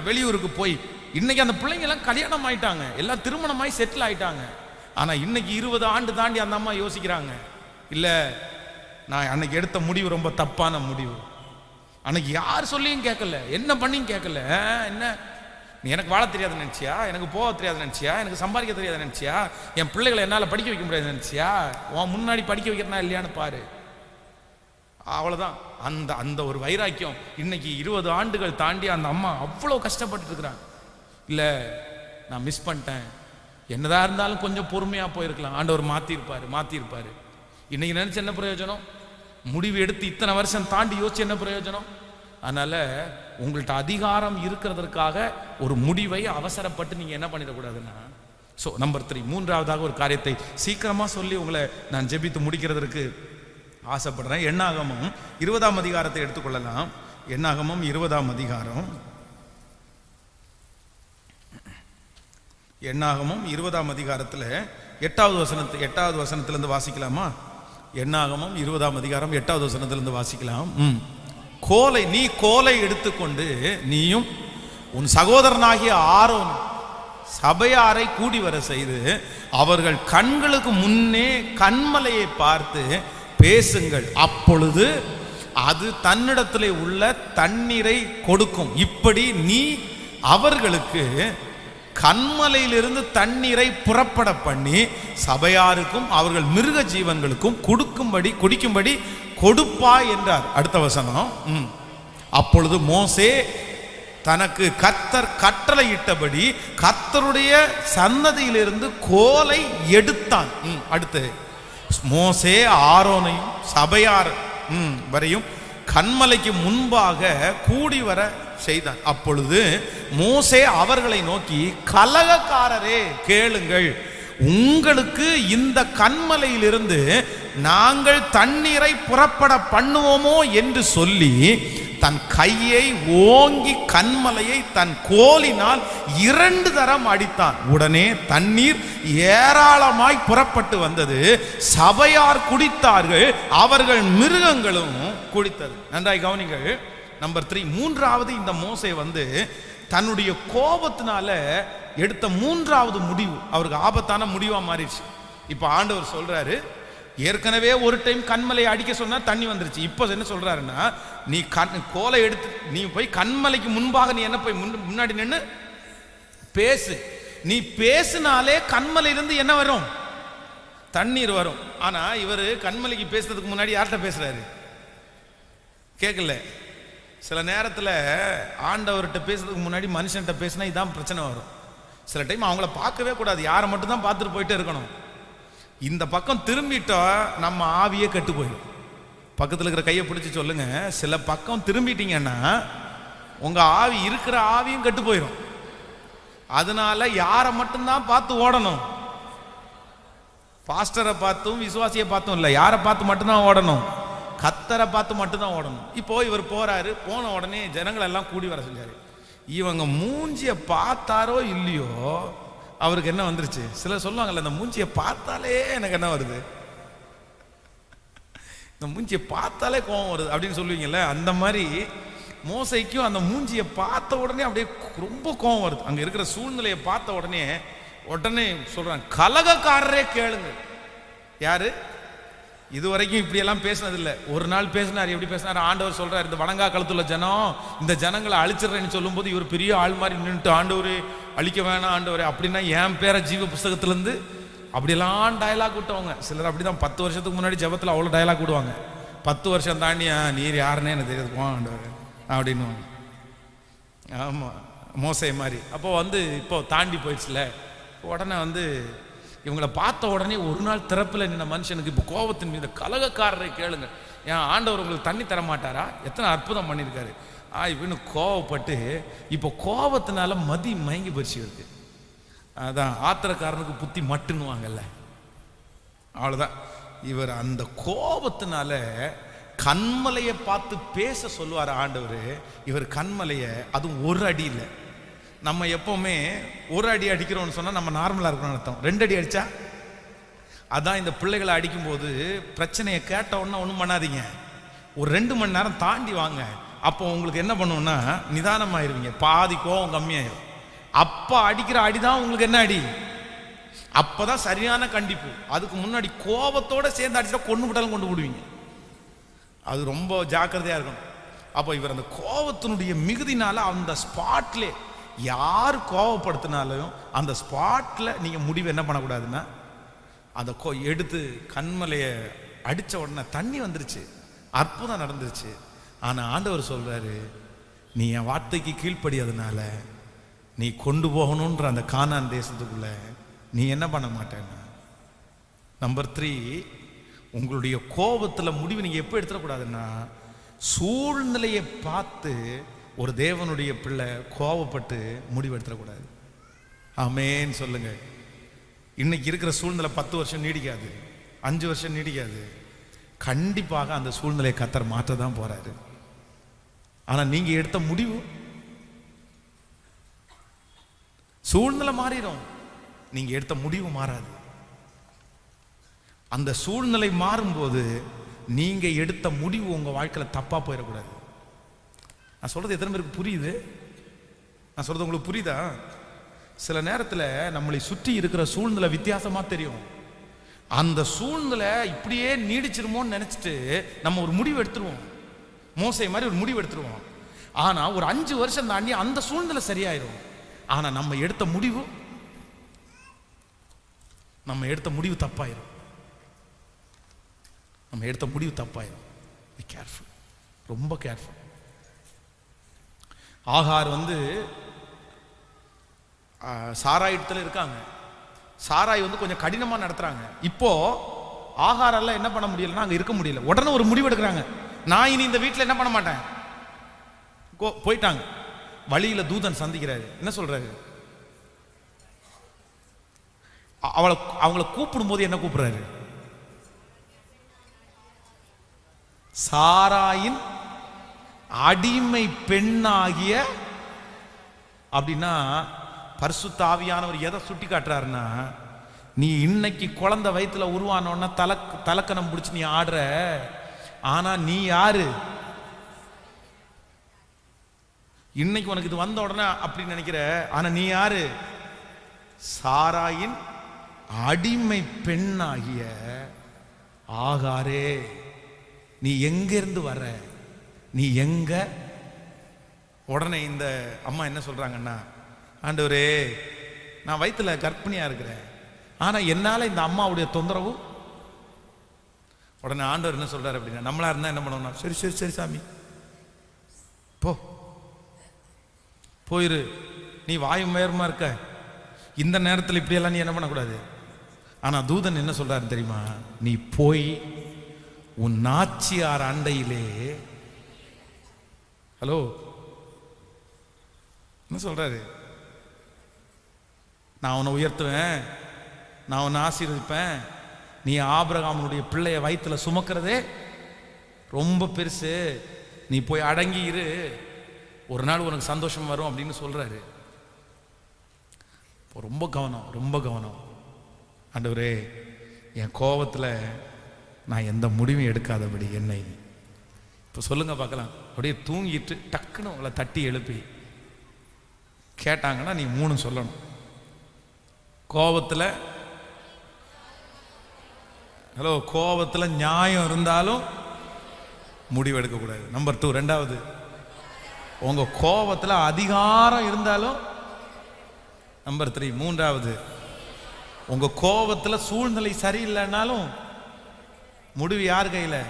வெளியூருக்கு போய் இன்னைக்கு அந்த பிள்ளைங்க எல்லாம் கல்யாணம் ஆயிட்டாங்க, எல்லாம் திருமணமாய் செட்டில் ஆயிட்டாங்க. ஆனா இன்னைக்கு 20 ஆண்டு தாண்டி அந்த அம்மா யோசிக்கிறாங்க, இல்ல நான் அன்னைக்கு எடுத்த முடிவு ரொம்ப தப்பான முடிவு. அன்னைக்கு யார் சொல்லியும் கேட்கல, என்ன பண்ணியும் கேட்கல. என்ன நீ எனக்கு வாழ தெரியாதுன்னு நினைச்சியா, எனக்கு போக தெரியாதுன்னு நினைச்சியா, எனக்கு சம்பாதிக்க தெரியாதுன்னு நினைச்சியா, என் பிள்ளைகளை என்னால் படிக்க வைக்க முடியாதுன்னு நினைச்சியா, உன் முன்னாடி படிக்க வைக்கிறனா இல்லையான்னு பாரு. அவ்வளவுதான். அந்த ஒரு வைராக்கியம் இன்னைக்கு 20 ஆண்டுகள் தாண்டி அந்த அம்மா அவ்வளோ கஷ்டப்பட்டு இருக்கிறாங்க. இல்லை நான் மிஸ் பண்ணிட்டேன், என்னதான் இருந்தாலும் கொஞ்சம் பொறுமையாக போயிருக்கலாம், ஆண்டவர் மாற்றிருப்பாரு. இன்னைக்கு நினைச்ச என்ன பிரயோஜனம்? முடிவு எடுத்து இத்தனை வருஷம் தாண்டி யோசிச்சு என்ன பிரயோஜனம்? அதனால உங்கள்கிட்ட அதிகாரம் இருக்கிறதற்காக ஒரு முடிவை அவசரப்பட்டு நீங்க என்ன பண்ணிடக்கூடாதுன்னா, ஸோ நம்பர் 3, மூன்றாவதாக ஒரு காரியத்தை சீக்கிரமா சொல்லி உங்களை நான் ஜெபித்து முடிக்கிறதற்கு ஆசைப்படுறேன். எண்ணாகமம் 20ஆம் அதிகாரத்தை எடுத்துக்கொள்ளலாம். எண்ணாகமம் 20ஆம் அதிகாரம், எண்ணாகமம் 20ஆம் அதிகாரத்தில் 8வது வசனத்திலிருந்து வாசிக்கலாமா? எண்ணாகமம் 20ஆம் அதிகாரம் 8வது வசனத்திலிருந்து வாசிக்கலாம். நீ கோலை எடுத்துக்கொண்டு நீயும் உன் சகோதரனாகிய ஆரோன் சபையாரை கூடி வர செய்து அவர்கள் கண்களுக்கு முன்னே கன்மலையை பார்த்து பேசுங்கள், அப்பொழுது அது தன்னிடத்திலே உள்ள தண்ணீரை கொடுக்கும். இப்படி நீ அவர்களுக்கு கன்மலையிலிருந்து தண்ணீரை புறப்பட பண்ணி சபையாருக்கும் அவர்கள் மிருக ஜீவன்களுக்கும் குடிக்கும்படி கொடுப்பா என்றார். அடுத்த வசனம், அப்பொழுது மோசே தனக்கு கர்த்தர் கட்டளையிட்டபடி கர்த்தருடைய சன்னதியிலிருந்து கோலை எடுத்தான். அடுத்து மோசே ஆரோனையும் சபையார் வரையும் கன்மலைக்கு முன்பாக கூடி வர செய்தான். அப்பொழுது மோசே அவர்களை நோக்கி, கலகக்காரரே கேளுங்கள், உங்களுக்கு இந்த கன்மலையிலிருந்து நாங்கள் தண்ணீரை புறப்பட பண்ணுவோமோ என்று சொல்லி தன் கையை ஓங்கி கன்மலையை தன் கோலினால் 2 தரம் அடித்தான். உடனே தண்ணீர் ஏராளமாய் புறப்பட்டு வந்தது, சபையார் குடித்தார்கள், அவர்கள் மிருகங்களும் குடித்தது. நன்றாய் கவனிங்கள். நம்பர் 3, மூன்றாவது இந்த மோசே தன்னுடைய கோபத்தினால எடுத்த 3வது முடிவு அவருக்கு ஆபத்தான முடிவா மாறிடுச்சு. இப்ப ஆண்டவர் சொல்றாரு, ஏற்கனவே ஒரு டைம் கண்மலை அடிக்க சொன்னா தண்ணி வந்துருச்சு. இப்ப என்ன சொல்றாருன்னா, நீ கோலை எடுத்து நீ போய் கண்மலைக்கு முன்பாக நீ என்ன போய் முன்னாடி நின்று பேசு. நீ பேசினாலே கண்மலையிலிருந்து என்ன வரும்? தண்ணீர் வரும். ஆனா இவர் கண்மலைக்கு பேசுறதுக்கு முன்னாடி யார்கிட்ட பேசுறாரு? கேட்கல. சில நேரத்தில் ஆண்டவர்கிட்ட பேசுறதுக்கு முன்னாடி மனுஷன்கிட்ட பேசினா இதான் பிரச்சனை வரும். சில டைம் அவங்கள பார்க்கவே கூடாது, யாரை மட்டும் தான் பார்த்துட்டு போயிட்டே இருக்கணும். இந்த பக்கம் திரும்பிட்டா நம்ம ஆவியே கெட்டு போயிடும். பக்கத்தில் இருக்கிற கையை பிடிச்சி சொல்லுங்க, சில பக்கம் திரும்பிட்டீங்கன்னா உங்க ஆவி இருக்கிற ஆவியும் கெட்டு போயிடும். அதனால யாரை மட்டும்தான் பார்த்து ஓடணும்? பாஸ்டரை பார்த்தும் விசுவாசியை பார்த்தும் இல்லை, யாரை பார்த்து மட்டும்தான் ஓடணும்? கர்த்தரை பார்த்து மட்டும்தான் ஓடணும். இப்போ இவர் போறாரு, போன உடனே ஜனங்கள் எல்லாம் கூடி வர செஞ்சாரு. இவங்க மூஞ்சிய பார்த்தாரோ இல்லையோ அவருக்கு என்ன வந்துருச்சு? சிலர் சொல்லுவாங்கல்ல, இந்த மூஞ்சியை பார்த்தாலே எனக்கு என்ன வருது, இந்த மூஞ்சியை பார்த்தாலே கோபம் வருது அப்படின்னு சொல்லுவீங்கல்ல, அந்த மாதிரி மோசைக்கும் அந்த மூஞ்சியை பார்த்த உடனே அப்படியே ரொம்ப கோபம் வருது. அங்க இருக்கிற சூழ்நிலையை பார்த்த உடனே சொல்றாங்க, கலகக்காரரே கேளுங்க. யாரு? இதுவரைக்கும் இப்படியெல்லாம் பேசினதில்லை. ஒரு நாள் பேசினார். எப்படி பேசினார்? ஆண்டவர் சொல்றாரு, இந்த வணங்கா கழுத்துள்ள ஜனம் இந்த ஜனங்களை அழிச்சிடுறேன்னு சொல்லும் போது இவர் பெரிய ஆள் மாதிரி நின்றுட்டு, ஆண்டவரே அழிக்க வேணாம் ஆண்டவரே அப்படின்னா என் பேரை ஜீவ புஸ்தகத்திலேருந்து அப்படியெல்லாம் டயலாக் விட்டவங்க சிலர். அப்படிதான் 10 வருஷத்துக்கு முன்னாடி ஜபத்தில் அவ்வளோ டயலாக் விடுவாங்க. 10 வருஷம் தாண்டி நீர் யாருன்னே எனக்கு தெரியாது ஆண்டவர் அப்படின்னு. ஆமா, மோசே மாதிரி. அப்போ இப்போ தாண்டி போயிடுச்சுல. உடனே இவங்களை பார்த்த உடனே ஒரு நாள் திறப்பில் நின்ன மனுஷனுக்கு இப்போ கோபத்தின் மீது, கலகக்காரரை கேளுங்க, ஏன் ஆண்டவர் உங்களுக்கு தண்ணி தர மாட்டாரா? எத்தனை அற்புதம் பண்ணியிருக்காரு. இவனு கோவப்பட்டு இப்போ கோபத்தினால மதி மயங்கி போச்சு இருக்கு. அதான் ஆத்திரக்காரனுக்கு புத்தி மட்டுன்னுவாங்கல்ல, அவ்வளோதான். இவர் அந்த கோபத்தினால கண்மலையை பார்த்து பேச சொல்லுவார் ஆண்டவர். இவர் கண்மலையை, அதுவும் ஒரு அடி இல்லை. நம்ம எப்பவுமே ஒரு அடி அடிக்கிறோம்னு சொன்னால் நம்ம நார்மலாக இருக்கணும்னு அர்த்தம். 2 அடி அடித்தா அதான். இந்த பிள்ளைகளை அடிக்கும்போது பிரச்சனையை கேட்ட உடனே ஒன்றும் பண்ணாதீங்க, ஒரு 2 மணி நேரம் தாண்டி வாங்க. அப்போ உங்களுக்கு என்ன பண்ணுவோம்னா நிதானமாயிருவீங்க, பாதி கோவம் கம்மியாயிரும். அப்போ அடிக்கிற அடிதான் உங்களுக்கு என்ன அடி, அப்போதான் சரியான கண்டிப்பு. அதுக்கு முன்னாடி கோபத்தோட சேர்ந்து அடிச்சா கொண்டு விட்டாலும் கொண்டு விடுவீங்க. அது ரொம்ப ஜாக்கிரதையாக இருக்கணும். அப்போ இவர் அந்த கோபத்தினுடைய மிகுதினால அந்த ஸ்பாட்லே யார் கோபப்படுத்தினாலும் அந்த ஸ்பாட்டில் நீங்கள் முடிவு என்ன பண்ணக்கூடாதுன்னா, அந்த எடுத்து கண்மலையை அடித்த உடனே தண்ணி வந்துருச்சு, அற்புதம் நடந்துருச்சு. ஆனால் ஆண்டவர் சொல்கிறாரு, நீ என் வார்த்தைக்கு கீழ்ப்படியதுனால நீ கொண்டு போகணுன்ற அந்த கானான் தேசத்துக்குள்ள நீ என்ன பண்ண மாட்டேன்னா. நம்பர் 3, உங்களுடைய கோபத்தில் முடிவு நீங்கள் எப்போ எடுத்துடக்கூடாதுன்னா, சூழ்நிலையை பார்த்து ஒரு தேவனுடைய பிள்ளை கோபப்பட்டு முடிவு எடுத்துடக்கூடாது. ஆமேன்னு சொல்லுங்க. இன்னைக்கு இருக்கிற சூழ்நிலை 10 வருஷம் நீடிக்காது, 5 வருஷம் நீடிக்காது. கண்டிப்பாக அந்த சூழ்நிலையை கர்த்தர் மாற்ற தான் போறாரு. ஆனால் நீங்க எடுத்த முடிவு, சூழ்நிலை மாறிடும், நீங்க எடுத்த முடிவு மாறாது. அந்த சூழ்நிலை மாறும்போது நீங்க எடுத்த முடிவு உங்க வாழ்க்கையில தப்பா போயிடக்கூடாது. நான் சொல்றது எத்தனை பேருக்கு புரியுது? நான் சொல்றது உங்களுக்கு புரியுதா? சில நேரத்தில் நம்மளை சுற்றி இருக்கிற சூழ்நிலை வித்தியாசமா தெரியும். அந்த சூழ்நிலை இப்படியே நீடிச்சிருமோன்னு நினைச்சிட்டு நம்ம ஒரு முடிவு எடுத்துருவோம், மோசே மாதிரி ஒரு முடிவு எடுத்துருவோம். ஆனா ஒரு 5 வருஷம் தாண்டி அந்த சூழ்நிலை சரியாயிரும். ஆனா நம்ம எடுத்த முடிவு தப்பாயிரும். நம்ம எடுத்த முடிவு தப்பாயிரும். பி கேர்ஃபுல், ரொம்ப கேர்ஃபுல். ஆகார் சாராயிடத்துல இருக்காங்க. சாராய் கொஞ்சம் கடினமா நடத்துறாங்க. இப்போ ஆகாரெல்லாம் என்ன பண்ண முடியலன்னா அங்க இருக்க முடியல. உடனே ஒரு முடிவு எடுக்கிறாங்க, நான் இனி இந்த வீட்டில் என்ன பண்ண மாட்டேன். போயிட்டாங்க. வழியில தூதன் சந்திக்கிறாரு. என்ன சொல்றாரு? அவங்கள கூப்பிடும் போது என்ன கூப்பிடுறாரு? சாராயின் அடிமை பெண்ணாகிய. அப்படின்னா பரிசுத்த ஆவியானவர் எதை சுட்டி காட்டுறாருன்னா, நீ இன்னைக்கு குழந்தை வயிற்றுல உருவானோன்னா தலக்கணம் பிடிச்சி நீ ஆடுற. ஆனா நீ யாரு? இன்னைக்கு உனக்கு இது வந்த உடனே அப்படி நினைக்கிற. ஆனா நீ யாரு? சாராயின் அடிமை பெண்ணாகிய ஆகாரே, நீ எங்கிருந்து வர, நீ எங்க? உடனே இந்த அம்மா என்ன சொல்றாங்கன்னா, ஆண்டவரே நான் வயிற்றுல கர்ப்பிணியா இருக்கிறேன், ஆனா என்னால இந்த அம்மாவுடைய தொந்தரவு. உடனே ஆண்டவர் என்ன சொல்றாரு அப்படின்னா, நம்மளா இருந்தா என்ன பண்ணுவோம்னா, சரி சரி சரி சாமி போயிரு, நீ வாயு மேயமா இருக்க, இந்த நேரத்தில் இப்படியெல்லாம் நீ என்ன பண்ணக்கூடாது. ஆனா தூதன் என்ன சொல்றாரு தெரியுமா? நீ போய் உன் நாச்சியார் அண்டையிலே. ஹலோ, என்ன சொல்றாரு? நான் உன்னை உயர்த்துவேன், நான் உன்னை ஆசீர்வதிப்பேன், நீ ஆபிரகாமுடைய பிள்ளைய வயிற்றுல சுமக்கிறதே ரொம்ப பெருசு, நீ போய் அடங்கி இரு, ஒரு நாள் உனக்கு சந்தோஷம் வரும் அப்படின்னு சொல்றாரு. ரொம்ப கவனம், ரொம்ப கவனம். ஆண்டவரே என் கோபத்தில் நான் எந்த முடிவும் எடுக்காதபடி என்னை. இப்போ சொல்லுங்க பார்க்கலாம். அப்படியே தூங்கிட்டு டக்குன்னு உங்களை தட்டி எழுப்பி கேட்டாங்கன்னா நீ 3 சொல்லணும். கோபத்தில், ஹலோ, கோபத்தில் நியாயம் இருந்தாலும் முடிவு எடுக்கக்கூடாது. நம்பர் 2. 2வது, உங்க கோபத்தில் அதிகாரம் இருந்தாலும். நம்பர் 3. 3வது, உங்க கோபத்தில் சூழ்நிலை சரியில்லைன்னாலும் முடிவு யார் கையில்?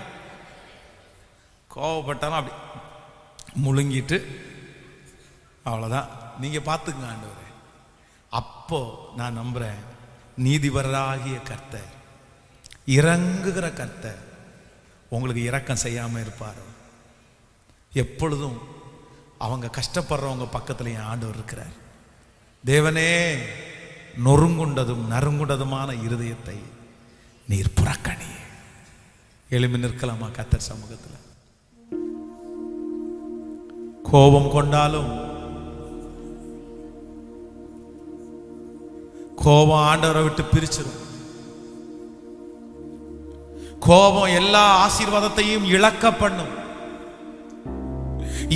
கோபப்பட்டாலும் அப்படி முழுங்கிட்டு அவ்வளோதான், நீங்க பார்த்துக்குங்க ஆண்டவரே. அப்போ நான் நம்புறேன், நீதிபரராகிய கர்த்தர், இறங்குகிற கர்த்தர் உங்களுக்கு இரக்கம் செய்யாம இருப்பாரோ? எப்பொழுதும் அவங்க கஷ்டப்படுறவங்க பக்கத்துல என் ஆண்டவர் இருக்கிறார். தேவனே, நொறுங்குண்டதும் நறுங்குண்டதுமான இருதயத்தை நீர் புறக்கணி. எழும்பி நிற்கலாமா கர்த்தர் சமூகத்தில்? கோபம் கொண்டாலும் கோபம் ஆண்டவரை விட்டு பிரிச்சிடும். கோபம் எல்லா ஆசீர்வாதத்தையும் இழக்க பண்ணும்.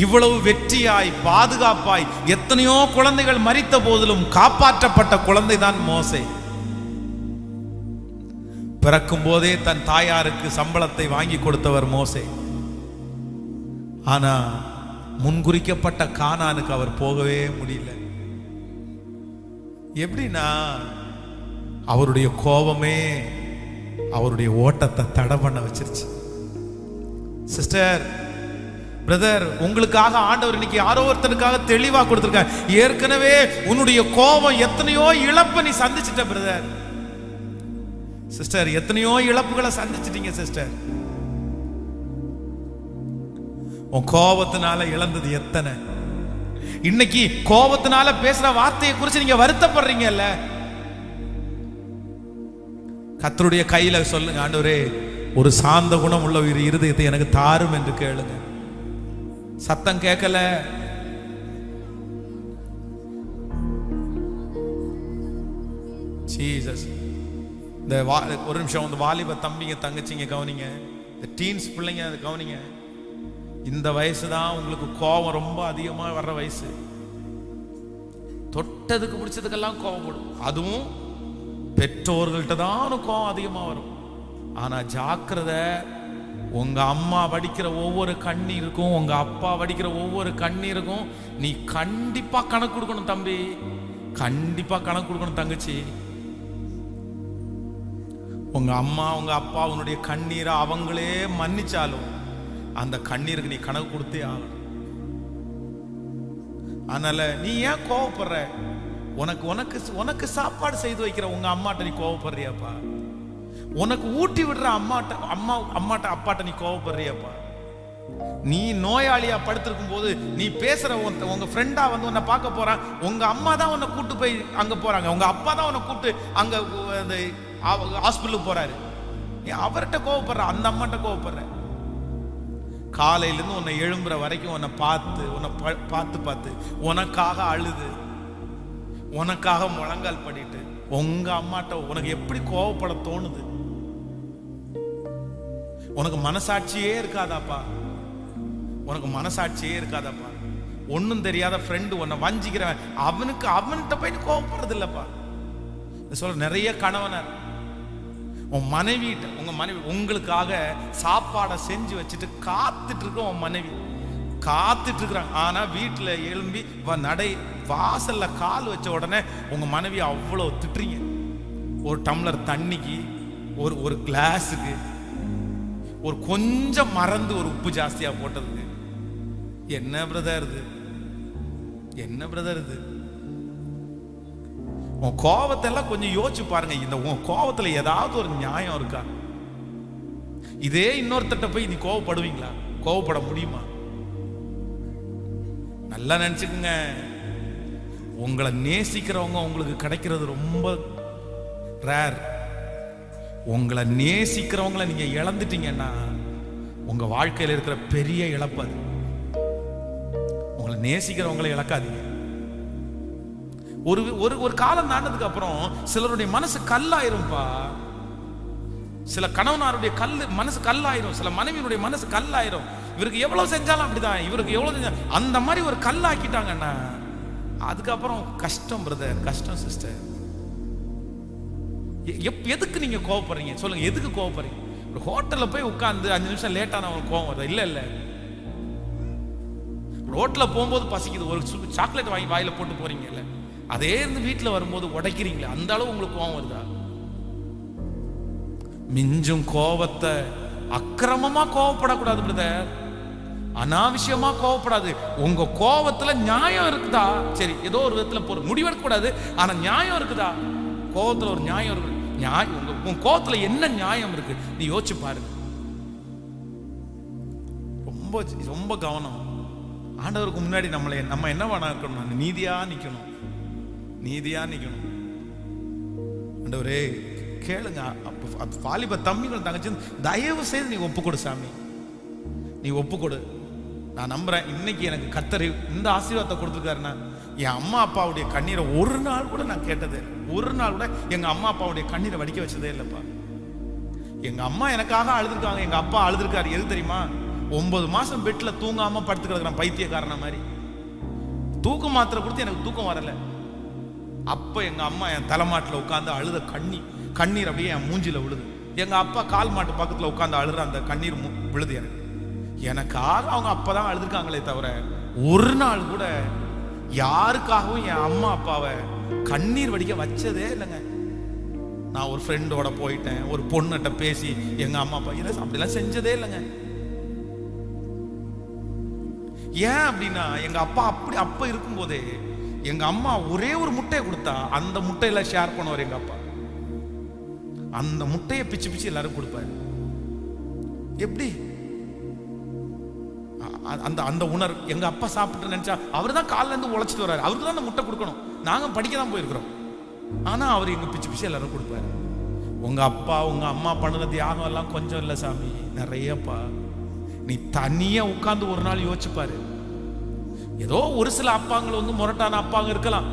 இவ்வளவு வெற்றியாய் பாதுகாப்பாய் எத்தனையோ குழந்தைகள் மரித்த போதிலும் காப்பாற்றப்பட்ட குழந்தை தான் மோசே. பிறக்கும் போதே தன் தாயாருக்கு சம்பளத்தை வாங்கி கொடுத்தவர் மோசே. ஆனா முன்குறிக்கப்பட்ட கானானுக்கு அவர் போகவே முடியல. எப்படின்னா, அவருடைய கோபமே அவருடைய ஓட்டத்தை தடை பண்ண வச்சிருச்சு. சிஸ்டர், பிரதர், உங்களுக்காக ஆண்டவர் இன்னைக்கு யாரோ ஒருத்தனுக்காக தெளிவா கொடுத்திருக்கார். ஏற்கனவே உன்னுடைய கோபம் எத்தனையோ இழப்பை நீ சந்திச்சிட்ட பிரதர். சிஸ்டர், எத்தனையோ இழப்புகளை சந்திச்சிட்டீங்க சிஸ்டர். உன் கோபத்தினால இழந்தது எத்தனை. இன்னைக்கு கோபத்தினால பேசுற வார்த்தையை குறித்து நீங்க வருத்தப்படுறீங்கல்ல. கர்த்தருடைய கையில சொல்லுங்க, ஆண்டவரே ஒரு சாந்த குணம் உள்ள ஒரு இருதயத்தை எனக்கு தாரும் என்று கேளுங்க. சத்தம் கேட்கல. ஜீசஸ். இந்த ஒரு நிமிஷம், இந்த வாலிப தம்பிங்க தங்கச்சிங்க கவனிங்க, இந்த டீன்ஸ் பிள்ளைங்க கவனிங்க. இந்த வயசு தான் உங்களுக்கு கோபம் ரொம்ப அதிகமா வர்ற வயசு. தொட்டதுக்கு பிடிச்சதுக்கெல்லாம் கோபப்படும். அதுவும் பெற்றோர்கள்ட்ட தான் கோபம் அதிகமா வரும். ஆனா ஜாக்கிரதை, உங்க அம்மா வடிக்கிற ஒவ்வொரு கண்ணீருக்கும், உங்க அப்பா வடிக்கிற ஒவ்வொரு கண்ணீருக்கும் நீ கண்டிப்பா கணக்கு கொடுக்கணும் தம்பி, கண்டிப்பா கணக்கு கொடுக்கணும் தங்கச்சி. உங்க அம்மா உங்க அப்பா உன்னுடைய கண்ணீரை அவங்களே மன்னிச்சாலும் அந்த கண்ணீருக்கு நீ கணக்கு கொடுத்தே ஆகணும். அதனால நீ ஏன் கோவப்படுற? உனக்கு உனக்கு உனக்கு சாப்பாடு செய்து வைக்கிற உங்க அம்மாட்ட நீ கோவப்படுறியாப்பா? உனக்கு ஊட்டி விடுற அம்மாட்ட அப்பாட்ட நீ கோவப்படுறியாப்பா? நீ நோயாளியா படுத்திருக்கும் போது நீ பேசுற உங்க ஃப்ரெண்டா வந்து உன்னை பார்க்க போறான், உங்க அம்மா தான் உன்னை கூட்டு போய் அங்க போறாங்க, உங்க அப்பா தான் உன்னை கூட்டு அங்க ஹாஸ்பிட்டலுக்கு போறாரு, நீ அவர்கிட்ட கோவப்படுற, அந்த அம்மாட்ட கோவப்படுற. காலையிலேருந்து உன்னை எழும்புற வரைக்கும் உன்னை பார்த்து உனக்காக அழுது, உனக்காக முழங்கால் படிட்டு உங்க அம்மாட்ட உனக்கு எப்படி கோவப்பட தோணுது? உனக்கு மனசாட்சியே இருக்காதாப்பா? உனக்கு மனசாட்சியே இருக்காதாப்பா? ஒன்னும் தெரியாத ஃப்ரெண்டு உன்னை வஞ்சிக்கிறவன், அவன்கிட்ட போயிட்டு கோவப்படுறது இல்லப்பா. சொல்ற நிறைய கணவனர் உங்க மனைவி உங்களுக்காக சாப்பாடை செஞ்சு வச்சுட்டு காத்துட்டு இருக்க, உன் மனைவி காத்துட்டு இருக்கிறாங்க. ஆனா வீட்டுல எழும்பி நடை வாசல்ல கால் வச்ச உடனே உங்க மனைவி அவ்வளவு திட்டுறீங்க. ஒரு டம்ளர் தண்ணிக்கு, ஒரு கிளாஸுக்கு ஒரு கொஞ்சம் மறந்து ஒரு உப்பு ஜாஸ்தியா போட்டதுக்கு என்ன பிரதர் இது? என்ன பிரதர் இது? உன் கோபத்தை எல்லாம் கொஞ்சம் யோசிச்சு பாருங்க. இந்த உன் கோபத்துல ஏதாவது ஒரு நியாயம் இருக்கா? இதே இன்னொருத்தட்ட போய் நீ கோவப்படுவீங்களா? கோவப்பட முடியுமா? நல்லா நினைச்சுக்குங்க, உங்களை நேசிக்கிறவங்க உங்களுக்கு கிடைக்கிறது ரொம்ப ரேர். உங்களை நேசிக்கிறவங்களை நீங்க இழந்துட்டீங்கன்னா உங்க வாழ்க்கையில் இருக்கிற பெரிய இழப்பு அது. உங்களை நேசிக்கிறவங்களை இழக்காதீங்க. ஒரு காலம் தாண்டதுக்கு அப்புறம் சிலருடைய மனசு கல்லாயிரும்பா. சில கணவனாருடைய மனசு கல்லாயிரும், சில மனைவியினுடைய மனசு கல்லாயிரும். இவருக்கு எவ்வளவு செஞ்சாலும் அப்படிதான், இவருக்கு எவ்வளவு செஞ்சாலும் அந்த மாதிரி ஒரு கல்லாக்கிட்டாங்கன்னா அதுக்கப்புறம் கஷ்டம் பிரதர், கஷ்டம் சிஸ்டர். எதுக்கு நீங்க கோவப்படுறீங்க சொல்லுங்க? எதுக்கு கோவப்படுறீங்க? ஒரு ஹோட்டல்ல போய் உட்கார்ந்து 5 நிமிஷம் லேட்டான அவங்களுக்கு கோவம் வருதா? இல்ல. ரோட்ல போகும்போது பசிக்குது, ஒரு சாக்லேட் வாங்கி வாயில போட்டு போறீங்கல்ல, அதே இருந்து வீட்டுல வரும்போது உடைக்கிறீங்களே, அந்த அளவு உங்களுக்கு கோவம் வருதா? மிஞ்சும் கோவத்தை அக்கிரமமா கோவப்படக்கூடாது பிரதர், அனாவசியமா கோவப்படாது. உங்க கோவத்துல நியாயம் இருக்குதா? சரி, ஏதோ ஒரு விதத்துல போற முடிவெடுக்க கூடாது, ஆனா நியாயம் இருக்குதா? கோவத்துல ஒரு நியாயம் இருக்கு. உங்க கோவத்துல என்ன நியாயம் இருக்கு நீ யோசிச்சு பாருங்க. ரொம்ப ரொம்ப கவனம். ஆண்டவருக்கு முன்னாடி நம்ம என்ன வேணா இருக்கணும், நீதியா நிக்கணும், நீதியா நிக்கணும். ஆண்டவரே கேளுங்க, வாலிப தம்பிகள் தங்கச்சி தயவு செய்து நீ ஒப்புக்கொடு சாமி, நீ ஒப்புக்கொடு. நான் நம்புறேன் இன்னைக்கு எனக்கு கர்த்தர் இந்த ஆசீர்வாதத்தை கொடுத்துருக்காருன்னா, என் அம்மா அப்பாவுடைய கண்ணீரை ஒரு நாள் கூட நான் கேட்டதே, ஒரு நாள் கூட எங்க அம்மா அப்பாவுடைய கண்ணீரை வடிக்க வச்சதே இல்லைப்பா. எங்க அம்மா எனக்காக அழுதுருக்காங்க, எங்க அப்பா அழுதுருக்காரு. எது தெரியுமா? 9 மாசம் பெட்ல தூங்காம படுத்து கிடக்குறான் பைத்தியக்காரன மாதிரி. தூக்க மாத்திரை கொடுத்து எனக்கு தூக்கம் வரல. அப்ப எங்க அம்மா என் தலைமாட்டில் உட்காந்து அழுத கண்ணீர் அப்படியே என் மூஞ்சில விழுது. எங்க அப்பா கால் மாட்டு பக்கத்துல உட்காந்து அழுற அந்த கண்ணீர் விழுது எனக்காக. அவங்க அப்பதான் அழுதுருக்காங்களே தவிர ஒரு நாள் கூட யாருக்காகவும் என் அம்மா அப்பாவை கண்ணீர் வடிக்க வச்சதே இல்லைங்க. நான் ஒரு ஃப்ரெண்டோட போயிட்டேன், ஒரு பொண்ணுகிட்ட பேசி எங்க அம்மா அப்பா இதை அப்படிலாம் செஞ்சதே இல்லைங்க. ஏன் அப்படின்னா எங்க அப்பா அப்ப இருக்கும்போதே எங்க அம்மா ஒரே ஒரு முட்டையை கொடுத்தா அந்த முட்டையில ஷேர் பண்ணுவார் எங்க அப்பா. அந்த முட்டையை பிச்சு பிச்சு எல்லாரும் கொடுப்பாரு. எப்படி அந்த அந்த உணர்வு எங்க அப்பா சாப்பிட்டு நினைச்சா, அவர் தான் காலில இருந்து உழைச்சிட்டு வர்றாரு, அவருக்கு தான் அந்த முட்டை கொடுக்கணும். நாங்க படிக்க தான் போயிருக்கிறோம், ஆனா அவர் எங்க பிச்சு பிச்சு எல்லாரும் கொடுப்பாரு. உங்க அப்பா உங்க அம்மா பண்ணுற தியாகம் எல்லாம் கொஞ்சம் இல்ல சாமி, நிறையப்பா. நீ தனியா உட்கார்ந்து ஒரு நாள் யோசிச்சுப்பாரு. ஏதோ ஒரு சில அப்பாங்கள் வந்து முரட்டான அப்பாங்க இருக்கலாம்,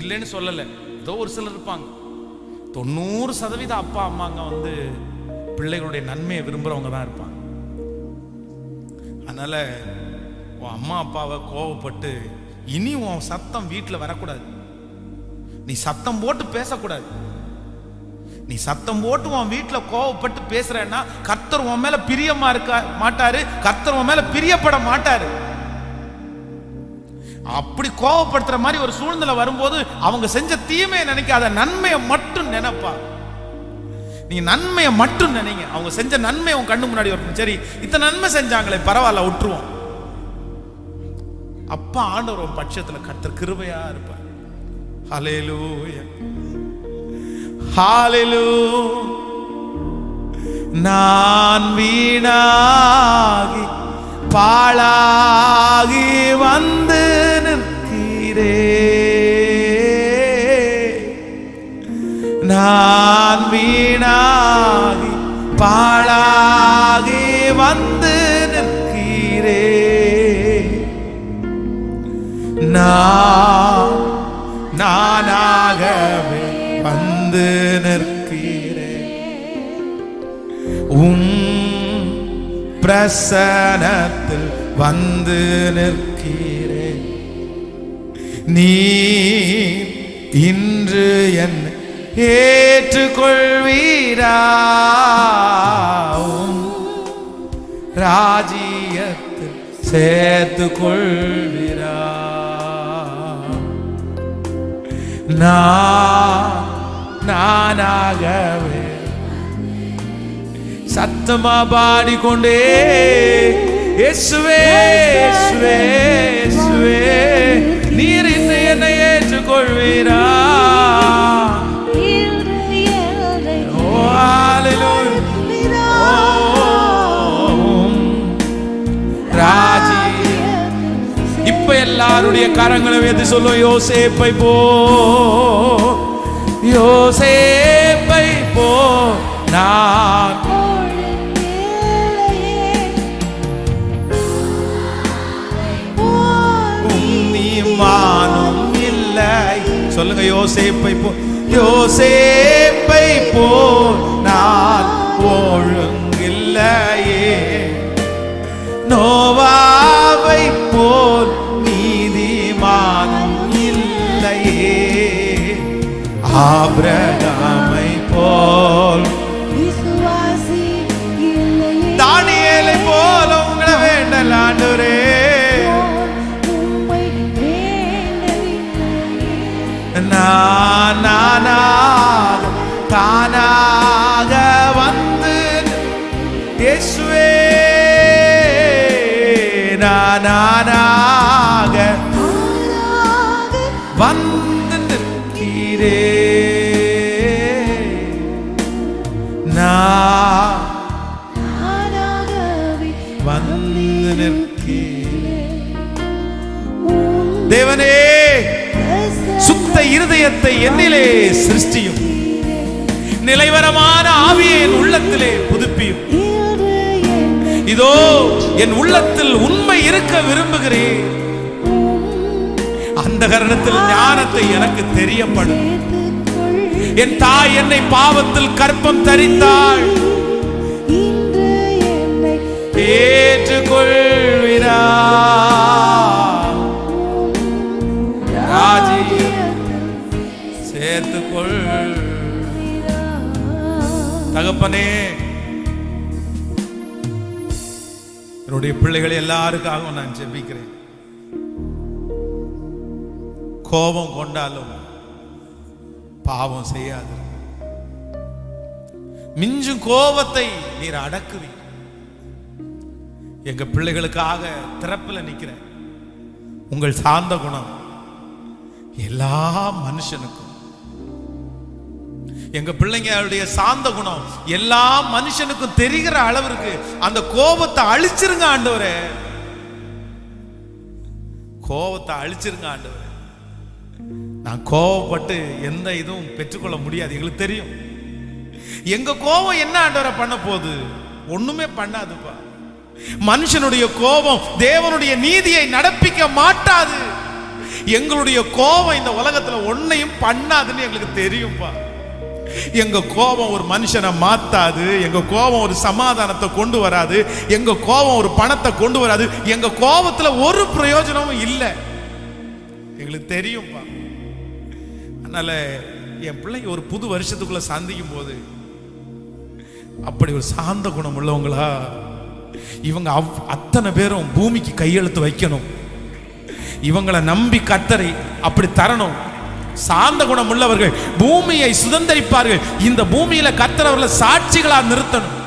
இல்லைன்னு சொல்லல, ஏதோ ஒரு சிலர் இருப்பாங்க. 90% அப்பா அம்மாங்க வந்து பிள்ளைகளுடைய நன்மையை விரும்புறவங்க தான் இருப்பாங்க. அதனால உன் அம்மா அப்பாவை கோவப்பட்டு இனி உன் சத்தம் வீட்டில் வரக்கூடாது. நீ சத்தம் போட்டு பேசக்கூடாது. நீ சத்தம் போட்டு உன் வீட்டில் கோவப்பட்டு பேசுறேன்னா கர்த்தர் உன் மேல பிரியமா இருக்க மாட்டாரு, கர்த்தர் உன் மேல பிரியப்பட மாட்டாரு. அப்படி கோவப்படுத்துற மாதிரி ஒரு சூழ்நிலை வரும்போது அவங்க செஞ்ச தீமையை நினைக்காத, நன்மையை மட்டும் நினைப்பா. நீங்க நன்மையை மட்டும் நினைங்க. அவங்க செஞ்ச நன்மை உன் கண்ணு முன்னாடி வரணும். சரி, இத்தனை நன்மை செஞ்சாங்களே, பரவாயில்ல, விட்டுருவோம். அப்பா ஆண்டவர் ஒரு பட்சத்துல கர்த்தர் கிருபையா இருப்பார். ஹல்லேலூயா, ஹல்லேலூயா. நான் வீணாகி பாழாகி வந்து நிற்கிறே, நான் வீணாகி பாழாகி வந்து நிற்கிறே, நானாகவே வந்து நிற்கிறே, பிரசனத்தில் வந்து நிற்கிறேன். நீ இன்று என்னை ஏற்றுக்கொள்வீரா, ராஜ்யத்தில் சேர்த்து கொள்வீரா. நானாகவே சத்தமா பாடிக்கொண்டே இயேசுவே இயேசுவே இயேசுவே, நீர் இன்று என்னை ஏற்றுக்கொள்வீரா. ஓ ஹல்லேலூயா, ராஜி. இப்ப எல்லாருடைய கரங்களை வைத்து சொல்லும், யோசேப்பை போ, யோசேப்பை போ, நான் மானும் இல்லை. சொல்லுங்க, யோசேப்பை போ, யோசேப்பை போ, நான் ஒழுங்கில்லையே, நோவாவை போல் நீதிமானும் இல்லையே, ஆபிரகாமை போல் தானியேலை போல உங்களை வேண்டல் ஆண்டவரே. தானாக வந்து இயேசுவே, நானாக வந்து நிற்கிறே, நான் வந்து நிற்கிறே. தேவனே சுத்த இருதயத்தை என்னிலே சிருஷ்டியும், நிலைவரமான ஆவியை என் உள்ளத்திலே புதுப்பியும். இதோ என் உள்ளத்தில் உண்மை இருக்க விரும்புகிறேன். அந்த கரணத்தில் ஞானத்தை எனக்கு தெரியப்படும். என் தாய் என்னை பாவத்தில் கற்பம் தரித்தாள், ஏற்றுக்கொள்வீரா சேர்த்துக்கொள். தகப்பனே, என்னுடைய பிள்ளைகள் எல்லாருக்காகவும் நான் ஜெபிக்கிறேன். கோபம் கொண்டாலும் பாவம் செய்யாது. மிஞ்சும் கோபத்தை நீர் அடக்குவீர். எங்க பிள்ளைகளுக்காக திறப்பில் நிற்கிறேன். உங்கள் சாந்த குணம் எல்லா மனுஷனுக்கும், எங்க பிள்ளைங்களுடைய சாந்த குணம் எல்லா மனுஷனுக்கும் தெரிகிற அளவிற்கு அந்த கோபத்தை அழிச்சிருங்க ஆண்டவரே. கோபத்தை அழிச்சிருங்க ஆண்டவரே. நான் கோபப்பட்டு எந்த இதுவும் பெற்றுக்கொள்ள முடியாது. எங்களுக்கு தெரியும் எங்க கோபம் என்ன ஆண்டவரை பண்ண போகுது. ஒண்ணுமே பண்ணாதுப்பா. மனுஷனுடைய கோபம் தேவனுடைய நீதியை நடப்பிக்க மாட்டாது. எங்களுடைய கோபம் இந்த உலகத்துல ஒன்னையும் பண்ணாதுன்னு எங்களுக்கு தெரியும்பா. எங்க கோபம் ஒரு மனுஷனை மாத்தாது. எங்க கோபம் ஒரு சமாதானத்தை கொண்டு வராது. எங்க கோபம் ஒரு பணத்தை கொண்டு வராது. எங்க கோபத்துல ஒரு பிரயோஜனமும் இல்லை, எங்களுக்கு தெரியும்பா. அதனால என் பிள்ளைங்க ஒரு புது வருஷத்துக்குள்ள சந்திக்கும் போது அப்படி ஒரு சாந்த குணம் உள்ளவங்களா இவங்க அத்தனை பேரும் பூமிக்கு கையெழுத்து வைக்கணும். இவங்களை நம்பி கர்த்தரை அப்படி தரணும். சாந்த குணம் உள்ளவர்கள் பூமியை சுதந்தரிப்பார்கள். இந்த பூமியில கர்த்தர் அவர்களை சாட்சிகளா நிறுத்தணும்.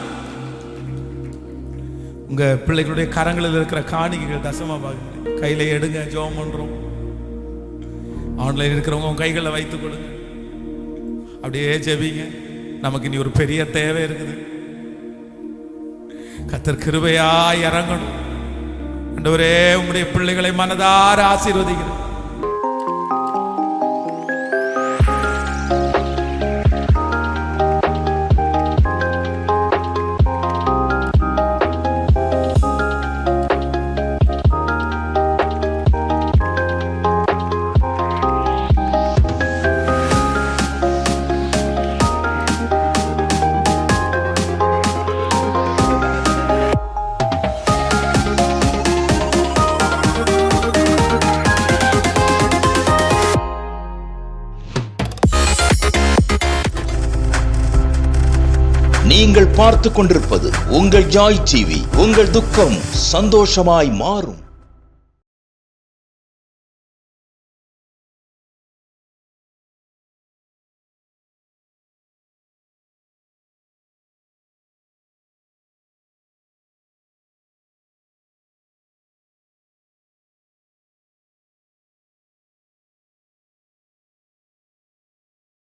உங்க பிள்ளைகளுடைய கரங்களில் இருக்கிற காணிக்கைகள் தசமா பாருங்க, கையில எடுங்க. ஜெபம் பண்றோம். ஆன்லைன் இருக்கிறவங்க உங்க கைகளில் வைத்துக் கொடுங்க. அப்படியே ஜெபிங்க. நமக்கு இனி ஒரு பெரிய தேவை இருக்குது. கர்த்தர் கிருபையாய் இறங்கணும். ஆண்டவரே, உம்முடைய பிள்ளைகளை மனதார ஆசீர்வதிக்கிறேன். நீங்கள் பார்த்துக் கொண்டிருப்பது உங்கள் ஜாய் டிவி. உங்கள் துக்கம் சந்தோஷமாய் மாறும்.